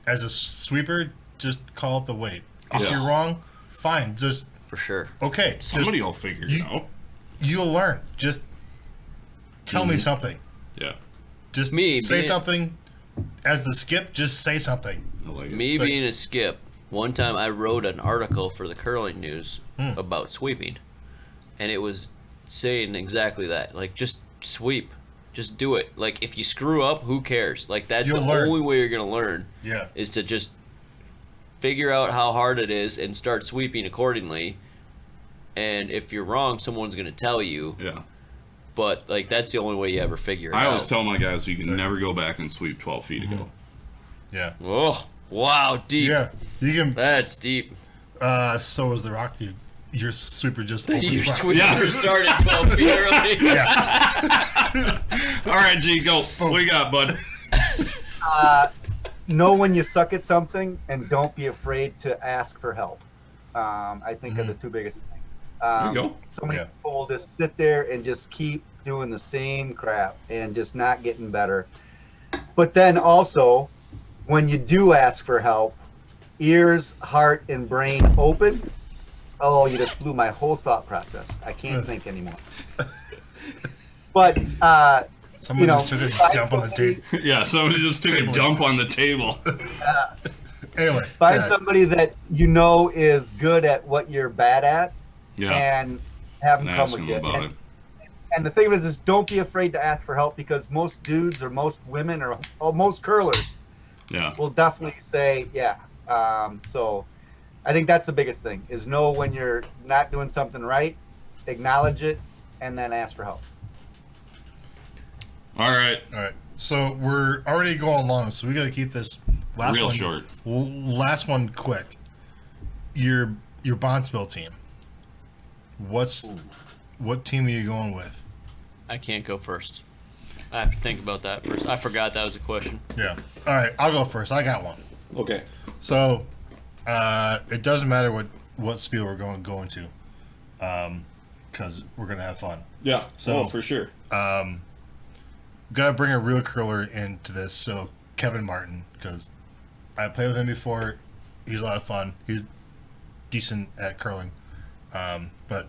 as a sweeper, just call it the weight. If you're wrong, fine. Just for sure. Okay. Somebody will figure it out. You'll learn. Just tell me something. Yeah. Just say something. As the skip, just say something. I like it. Me being a skip, one time I wrote an article for the Curling News about sweeping, and it was saying exactly that. Like, just sweep. Just do it. Like, if you screw up, who cares? Like, that's the only way you're going to learn. Yeah. Is to just figure out how hard it is and start sweeping accordingly. And if you're wrong, someone's going to tell you. Yeah. But, like, that's the only way you ever figure it out. I always tell my guys you can never go back and sweep 12 feet ago. Yeah. Oh, wow, deep. Yeah. You can. That's deep. So was the rock, dude. Your sweeper just opened. Your sweeper started 12 feet early. Yeah. All right, G, go. What you got, bud? Know when you suck at something, and don't be afraid to ask for help. I think are the two biggest things. There you go. So many people will just sit there and just keep doing the same crap and just not getting better. But then also, when you do ask for help, ears, heart, and brain open. Oh, you just blew my whole thought process. I can't think anymore. But someone just took a dump on the table. Yeah, someone just took a dump on the table. Anyway, find somebody that you know is good at what you're bad at, and have them come with you. And the thing is don't be afraid to ask for help, because most dudes or most women or most curlers will definitely say, so I think that's the biggest thing, is know when you're not doing something right, acknowledge it, and then ask for help. All right. All right. So we're already going long, so we got to keep this Real short. Last one quick. Your Bonspiel team. What team are you going with? I can't go first. I have to think about that first. I forgot that was a question. Yeah. All right. I'll go first. I got one. Okay. So, it doesn't matter what spiel we're going to, because we're gonna have fun. Yeah. So for sure. Gotta bring a real curler into this. So Kevin Martin, because I played with him before. He's a lot of fun. He's decent at curling, but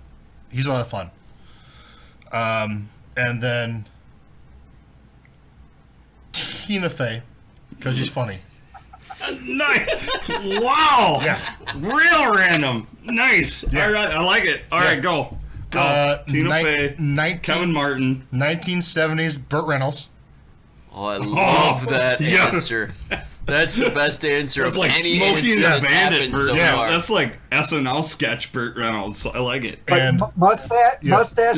he's a lot of fun. And then Tina Fey, because she's funny. Nice. Wow. Yeah. Real random. Nice. Yeah. All right. I like it. All right. Go. Tina Fey. Kevin Martin. 1970s Burt Reynolds. Oh, I love that yeah. answer. That's the best answer That's of like any Smokey answer and the that's Bandit. happened Burt. so Yeah, far. that's like SNL sketch Burt Reynolds. I like it. But And mustache.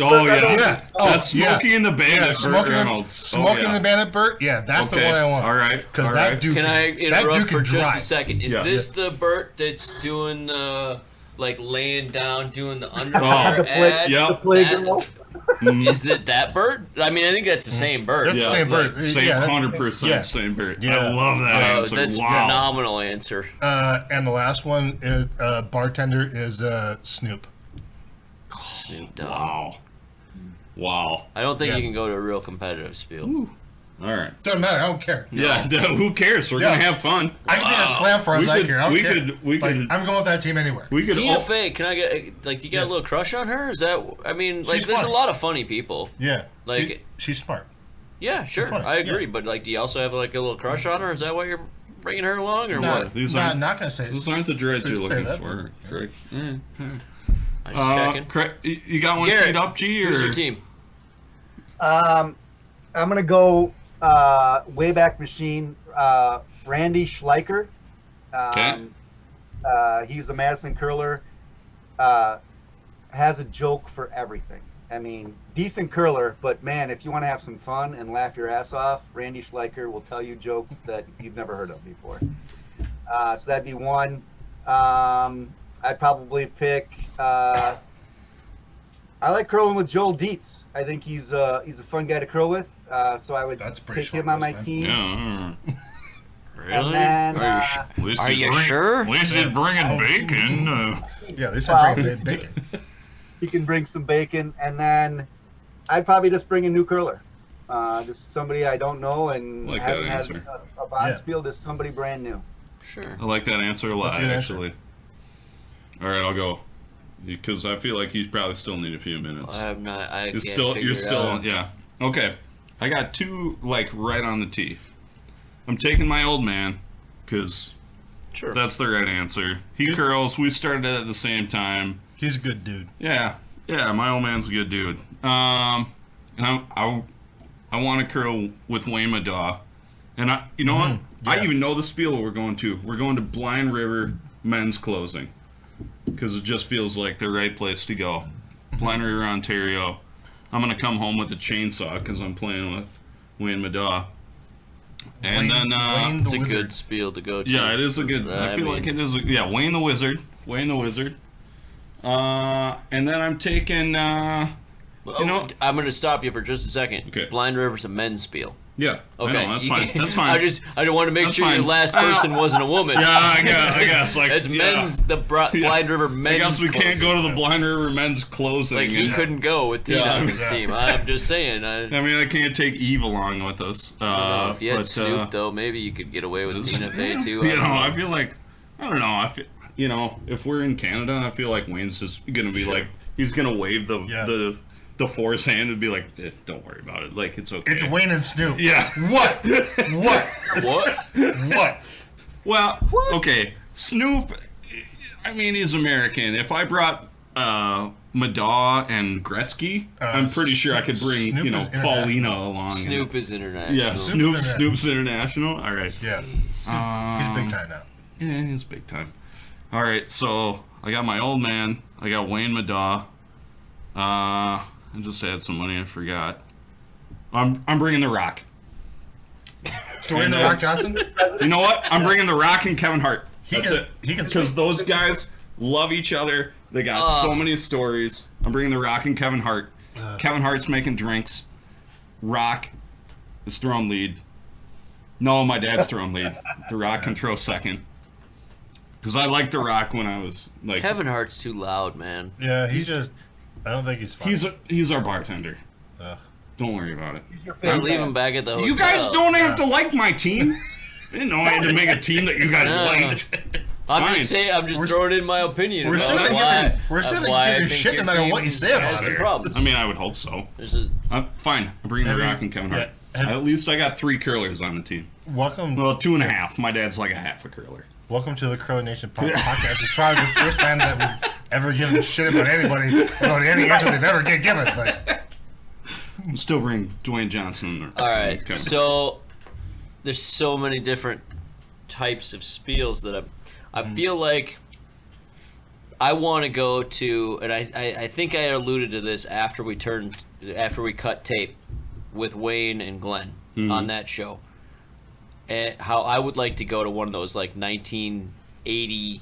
Oh Burt Reynolds? yeah. That's Smokey and the Bandit. Burt Reynolds. Smoking the Bandit Burt. Yeah, that's the one I want. All right. Because that dude. Can I interrupt for just drive. a second? Is Yeah. this the Bert that's doing the like laying down, doing the Oh, underwear The ad? Yep. The playgirl. Is that Bert? I mean, I think that's the same Bert. That's the same Bert. Same Yeah, 100%. yeah. Same Burt. Yeah. I love that answer. That's wow. phenomenal answer. And the last one is bartender is Snoop. Snoop Dogg. Wow. Wow. I don't think Yeah. you can go to a real competitive spiel. Ooh. All right. Doesn't matter. I don't care. Yeah. Who cares? We're Yeah. gonna have fun. I can get a slam for as I care. I don't care. We Like, could. I'm going with that team anywhere. We could. Tina Fey, can I get like? You got a little crush on her? Is that? I mean, like, She's there's funny. a lot of funny people. Yeah. Like- she's smart. Yeah, sure, funny, I agree. yeah. But like, do you also have like a little crush on her? Is that why you're bringing her along, or what? These Not, aren't- not gonna say. Those aren't the dreads say you're looking that. for. Correct. I'm just checking. You got one Garrett, teed up, G? Or? Who's your team? I'm gonna go Wayback Machine. Randy Schleicher. Okay. He's a Madison curler. Has a joke for everything. I mean, decent curler, but man, if you want to have some fun and laugh your ass off, Randy Schleicher will tell you jokes that you've never heard of before. So that'd be one. I'd probably pick. I like curling with Joel Dietz. I think he's a fun guy to curl with. So I would That's pretty pick short him on my list, then. team. Yeah. Really? then, Are you sure? At least he's bringing bacon. Yeah, they said bring bacon. He can bring some bacon, and then I'd probably just bring a new curler. Just somebody I don't know and Like that hasn't had answer. a bond spiel, just somebody brand new. Sure. I like that answer a lot, That's a good answer. actually. All right, I'll go. Because I feel like you probably still need a few minutes. I have not. I You're can't still, figure it out. yeah. Okay. I got two, like, right on the tee. I'm taking my old man, because Sure. that's the right answer. He curls. We started at the same time. He's a good dude. Yeah, my old man's a good dude. And I want to curl with Wayne Madaw. And you know what? I Yeah. even know the spiel we're going to. We're going to Blind River men's closing. Because it just feels like the right place to go. Blind River, Ontario. I'm going to come home with the chainsaw because I'm playing with Wayne Madaw. And Wayne then, It's a Wizard. good spiel to go to. yeah, it is a good, I feel like it is, Wayne the Wizard. Wayne the Wizard. And then I'm taking, you know- I'm going to stop you for just a second. Okay. Blind River's a men's spiel. yeah, Okay. I know, that's fine. That's fine. I didn't want to make That's sure fine. your last person wasn't a woman. Yeah, I guess. Like, It's yeah. men's, the Blind River men's I guess we can't closing. go to the Blind River men's closing. Like, he couldn't go with Tina Yeah. on his team. I'm just saying. I I mean, I can't take Eve along with us. don't know. If you had but, Snoop, though, maybe you could get away with Tina Fey, too. You know, I feel like, I don't know. I feel, you know, if we're in Canada, I feel like Wayne's just gonna be like, he's gonna wave the force hand and be like, don't worry about it. Like, it's okay. It's Wayne and Snoop. Yeah. What? What? What? What? Well, okay. Snoop, I mean, he's American. If I brought Madaw and Gretzky, I'm pretty sure I could bring, Snoop you know, is international. Paulina along. Snoop is international. Yeah, Snoop's international. All right. Yeah. He's big time now. Yeah, he's big time. All right, so I got my old man. I got Wayne Madaw. I just had some money I forgot. I'm bringing The Rock. Dwayne The Rock Johnson? You know what? I'm bringing The Rock and Kevin Hart. That's it. He can Because those guys love each other. They got so many stories. I'm bringing The Rock and Kevin Hart. Kevin Hart's making drinks. Rock is throwing lead. No, my dad's throwing lead. The Rock can throw second. Because I liked The Rock when I was like... Kevin Hart's too loud, man. Yeah, he's just... I don't think he's funny. He's our bartender. Ugh. Don't worry about it. I'll leave him back at the hotel. You guys don't have to like my team. I didn't know I had to make a team that you guys liked. I'm just saying. I'm just throwing in my opinion. We're still gonna give you shit no matter what you say about it. it. Problems. I mean, I would hope so. Fine. I'm bringing The Rock and Kevin Hart. At least I got 3 curlers on the team. Welcome. Well, 2.5. My dad's like a half a curler. Welcome to the Curling Nation podcast. It's probably the first time that we've ever given a shit about anybody about any answer they've ever get given. But I'm still bringing Dwayne Johnson. All right. So there's so many different types of spiels that I feel like I want to go to, and I think I alluded to this after we cut tape with Wayne and Glenn on that show. And how I would like to go to one of those like 1980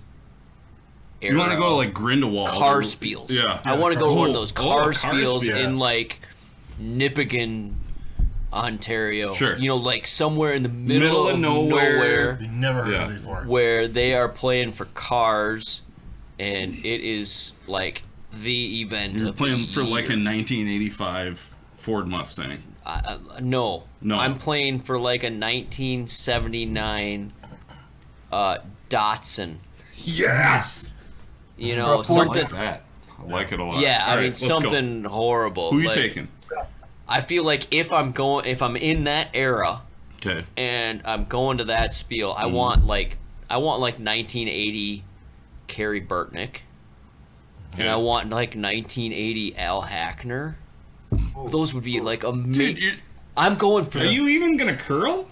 era. You want to go to like Grindelwald car spiels? Yeah. I want to go to one of those car spiels spiel. in like Nippigan, Ontario. Sure. You know, like somewhere in the middle of nowhere. you never heard of it before. Where they are playing for cars, and it is like the event. You're of playing the for like a year. 1985 Ford Mustang. No. No. I'm playing for like a 1979 Datsun. Yes. You know, I something. like that. I like it a lot. Yeah, All I right, mean let's go. something horrible. Who you like, taking? I feel like if I'm in that era Okay. and I'm going to that spiel, I want like 1980 Carrie Burtnick, and I want like 1980 Al Hackner. Those would be like amazing. Dude, I'm going for. are you even gonna curl?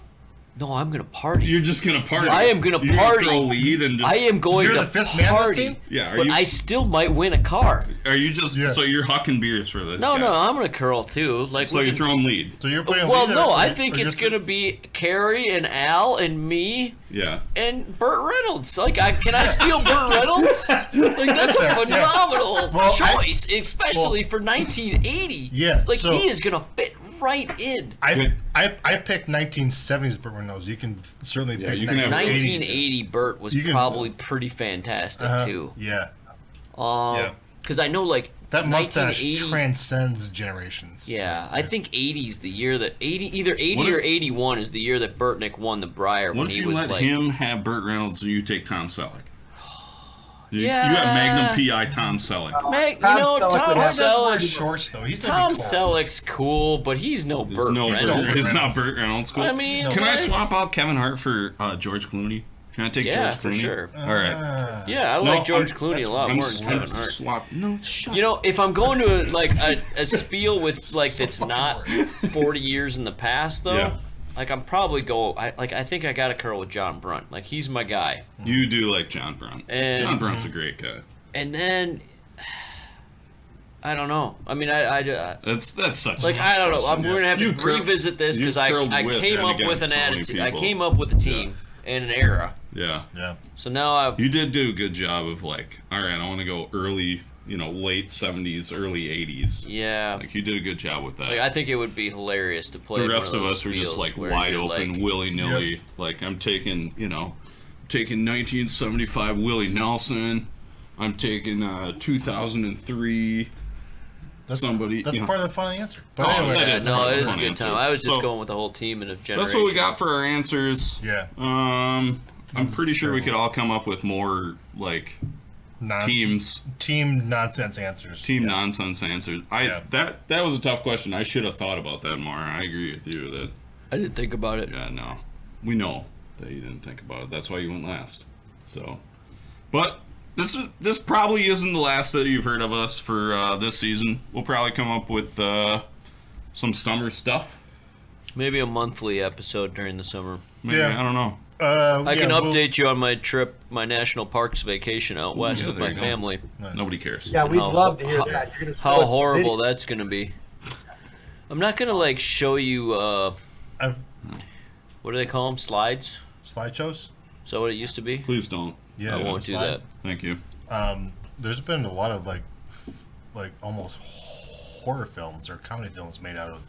No, I'm gonna party. You're just gonna party. I am gonna You're party. Throw a lead and just, I am going You're to the fifth man on this party. team? Yeah. But I still might win a car. Are you just? Yeah. So you're hucking beers for this? No, guy. no, I'm gonna curl too. Like So we you're can- throwing lead. So you're playing. Well, leader, no, or I you- think or it's you're- gonna be Carrie and Al and me Yeah. and Burt Reynolds. Like, can I steal Burt Reynolds? Like, that's a fair, yeah. phenomenal Well, choice, especially for 1980. Yeah, like so- he is gonna fit right in. I picked 1970s Burt Reynolds. You can certainly pick you can have 1980 Burt was You can- probably pretty fantastic too. Yeah. Because I know like That mustache 1980 transcends generations. Yeah, I think 80's the year that either 80 What or if- 81 is the year that Burtnick won the Briar What when if he you was let like him have Burt Reynolds and you take Tom Selleck? You Yeah. have Magnum PI Tom Selleck. Meg, Tom you know, Selleck Tom would have- Selleck. Shorts though. He's Tom Selleck's cool, but he's no It's Burt Reynolds. It's not Burt Reynolds. Cool. I mean, Can I like- swap out Kevin Hart for George Clooney? Can I take Yeah, George for Clooney? sure. All right. Yeah, I No, like George I'm- Clooney a lot more than Kevin Hart. Swap. No, shut You know, if I'm going to a spiel with like that's not 40 years in the past though, Yeah. like I'm probably I think I got to curl with John Brunt. Like he's my guy. You do like John Brunt. And- John Brunt's a great guy. And then I don't know. I mean, I That's such. like a I don't know. question. We're gonna have to You curl- revisit this you because I curled with came and up with against an so many attitude. I people. came up with a team and an era. Yeah. Yeah. So now I You did do a good job of like, all right, I want to go early, late 70s, early 80s. yeah. Like you did a good job with that. Like I think it would be hilarious to play. The one rest of those us were just spiels like where wide you're, open, like, willy nilly. Like I'm taking 1975 Willie Nelson. I'm taking 2003. Somebody. That's part of the funny answer. But Oh, anyway, that Yeah, is no, part of it the is a fun good answer. time. I was just So, going with the whole team and of generation. That's what we got for our answers. Yeah. I'm pretty sure we could all come up with more like teams. Team nonsense answers. Team Yeah. nonsense answers. That was a tough question. I should have thought about that more. I agree with you that I didn't think about it. yeah, no. We know that you didn't think about it. That's why you went last. So but this probably isn't the last that you've heard of us for this season. We'll probably come up with some summer stuff. Maybe a monthly episode during the summer. Maybe, Yeah. I don't know. I can update you on my trip, my national parks vacation out west Yeah, with there my you go. family. Nobody cares. Yeah, we'd How- love to hear how- that. You're gonna show How us horrible video. that's going to be. I'm not gonna like show you. I've What do they call them? Slides. slideshows. Is that what it used to be? Please don't. Yeah, I won't do slide. that. Thank you. There's been a lot of like almost horror films or comedy films made out of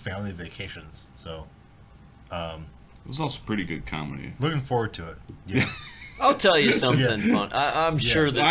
family vacations. So, It was also pretty good comedy. looking forward to it. Yeah. I'll tell you something fun. I'm sure that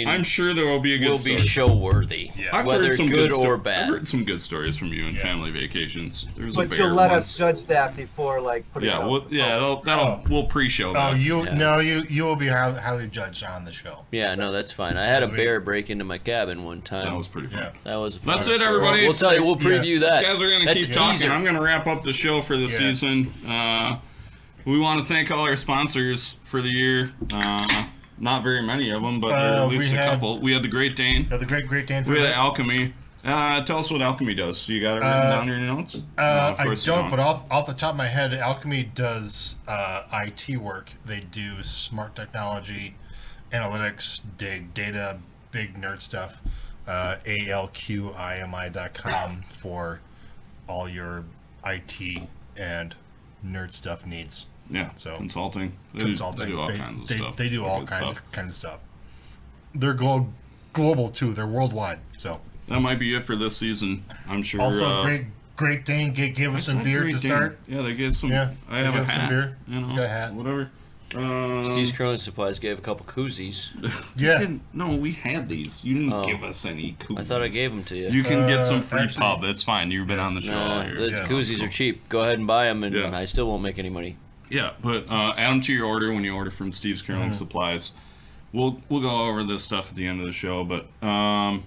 I'm sure there will be a good will story. be show worthy. Yeah. I've whether heard some good or I've bad. heard some good stories from you in Yeah. family vacations. There's a But bear you'll let once. us judge that before, like, putting it Yeah, out. that'll we'll pre-show Oh, that. you will be highly judged on the show. Yeah, no, that's fine. I had a Sweet. bear break into my cabin one time. That was pretty fun. Yeah. That was a fun That's it, story. everybody. We'll tell you. We'll preview that. You guys are going to That's keep a talking. teaser. I'm going to wrap up the show for the season. We want to thank all our sponsors for the year. Not very many of them, but there are at least a couple. We had the Great Dane. The Great Dane. We had Alchemy. Tell us what Alchemy does. You got it written down in your notes? Of I course you don't, but off the top of my head, Alchemy does IT work. They do smart technology, analytics, data, big nerd stuff. ALQIMI.com for all your IT and nerd stuff needs. Yeah, So, consulting. They Consulting. do all kinds of stuff. They do all Good kinds stuff. of stuff. They're global too. They're worldwide. So That might be it for this season. I'm sure. also Great Dane gave us some beer to start. Yeah, they gave some. Yeah, I have they a gave us some hat. beer. You know, You got a hat. whatever. Steve's Curling Supplies gave a couple koozies. Yeah. No, we had these. You didn't Oh. give us any koozies. I thought I gave them to you. You can get some free actually- pub. That's fine. You've been on the show all Nah, year. the Yeah. koozies are cheap. Go ahead and buy them, and Yeah. I still won't make any money. Yeah, but add them to your order when you order from Steve's Curling Supplies. We'll go over this stuff at the end of the show, but I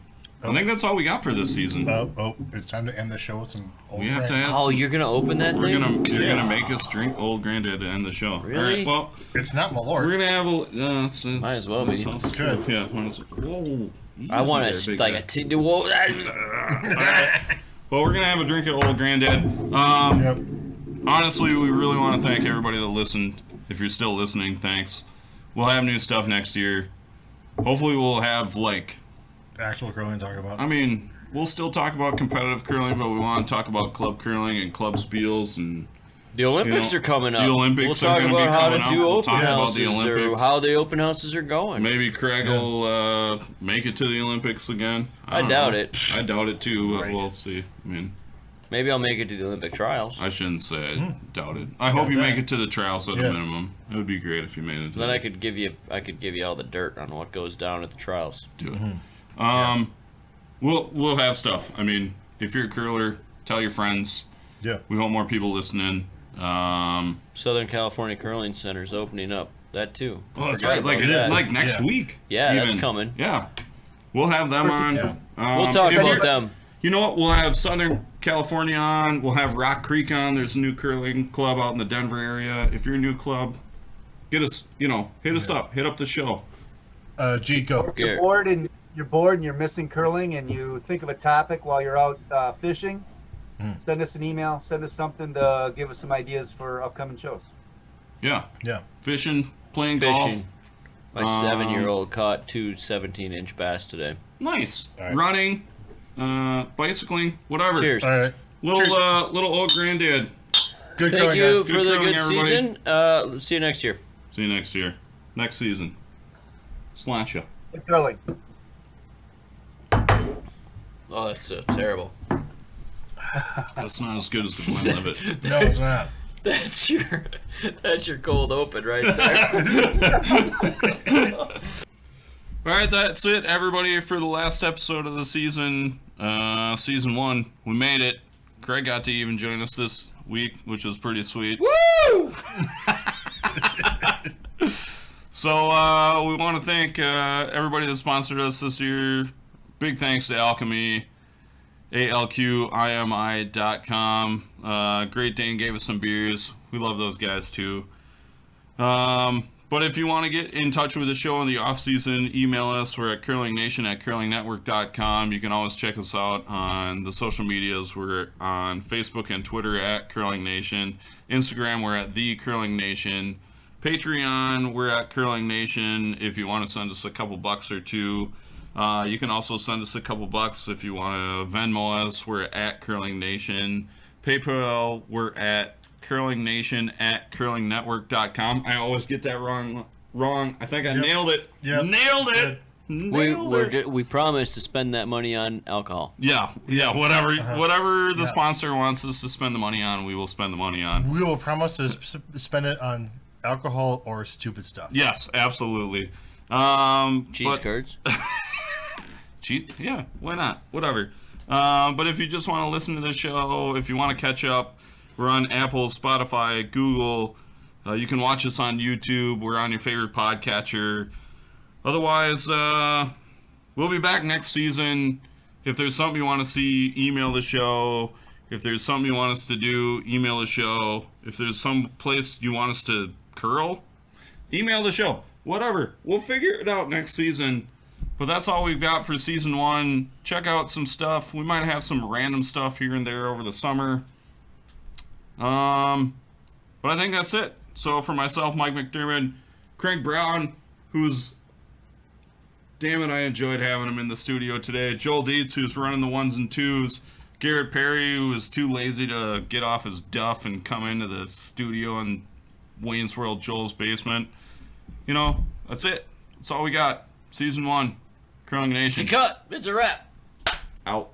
think that's all we got for this season. Oh, it's time to end the show with some old We have to Grant. have. Oh, some- you're gonna open that You're thing? gonna make us drink Old Granddad to end the show. Really? All right, well, It's not Malort. we're gonna have a. Might as well be. Good. Yeah. Whoa. I want easy to there, like big a whoa, Well, we're gonna have a drink at Old Granddad. Yep. Honestly, we really want to thank everybody that listened. If you're still listening, thanks. We'll have new stuff next year. Hopefully, we'll have Actual curling talk about. I mean, we'll still talk about competitive curling, but we want to talk about club curling and club spiels and. The Olympics You know, are coming up. the Olympics we'll are talk gonna be about how to coming do up. We'll open talk about the houses or Olympics. how the open houses are going. Maybe Craig will make it to the Olympics again. I don't doubt know. it. I doubt it too, but Right. we'll see. I mean, Maybe I'll make it to the Olympic trials. I shouldn't say I doubt it. I hope you that. make it to the trials at Yeah. a minimum. It would be great if you made it to Then the I could give you all the dirt on what goes down at the trials. do it. We'll have stuff. I mean, if you're a curler, tell your friends. Yeah. We want more people listening. Southern California Curling Center's opening up. That too. Well, that's Forgot right. Like about that. like next Yeah. week. Yeah, that's coming. Yeah, we'll have them on. Yeah. We'll talk if about you're- them. You know what? We'll have Southern California on. We'll have Rock Creek on. There's a new curling club out in the Denver area. If you're a new club, get us. Hit us up. Hit up the show. G, go. If Garrett. you're bored and you're missing curling and you think of a topic while you're out fishing, send us an email, send us something to give us some ideas for upcoming shows. Yeah, Yeah. fishing, playing golf. Fishing. My 7-year-old caught 2 17-inch bass today. Nice. All right. Running, bicycling, whatever. Cheers. All right. Little old granddad. Good Thank going, you guys. for the curling, good everybody. season. See you next year. See you next year. Next season. Slash ya. Good curling. Oh, that's so terrible. That's not as good as the Glenlivet. No, it's not. That's your cold open right there. All right, that's it, everybody, for the last episode of the season. Season 1. We made it. Craig got to even join us this week, which was pretty sweet. Woo! So we want to thank everybody that sponsored us this year. Big thanks to Alchemy, ALQIMI.com. Great Dane gave us some beers. We love those guys too. But if you want to get in touch with the show in the off season, email us. We're at curlingnation@curlingnetwork.com. You can always check us out on the social medias. We're on Facebook and Twitter at Curling Nation. Instagram, we're at The Curling Nation. Patreon, we're at Curling Nation. If you want to send us a couple bucks or two, You can also send us a couple bucks if you want to Venmo us. We're at Curling Nation. PayPal, we're at curlingnation@curlingnetwork.com. I always get that wrong. I think I nailed it. Yep. Nailed it. We promise to spend that money on alcohol. Yeah. Whatever the sponsor wants us to spend the money on, we will spend the money on. We will promise to spend it on alcohol or stupid stuff. Yes, absolutely. Cheese curds. Yeah, why not? Whatever. But if you just want to listen to the show, if you want to catch up, we're on Apple, Spotify, Google. You can watch us on YouTube. We're on your favorite podcatcher. Otherwise, we'll be back next season. If there's something you want to see, email the show. If there's something you want us to do, email the show. If there's some place you want us to curl, email the show. Whatever. We'll figure it out next season. But that's all we've got for season 1. Check out some stuff. We might have some random stuff here and there over the summer. But I think that's it. So for myself, Mike McDermott, Craig Brown, who's... Damn it, I enjoyed having him in the studio today. Joel Dietz, who's running the 1s and 2s. Garrett Perry, who was too lazy to get off his duff and come into the studio in Wayne's World Joel's basement. You know, that's it. That's all we got. Season 1. Curling Nation. It's a cut. It's a wrap. Out.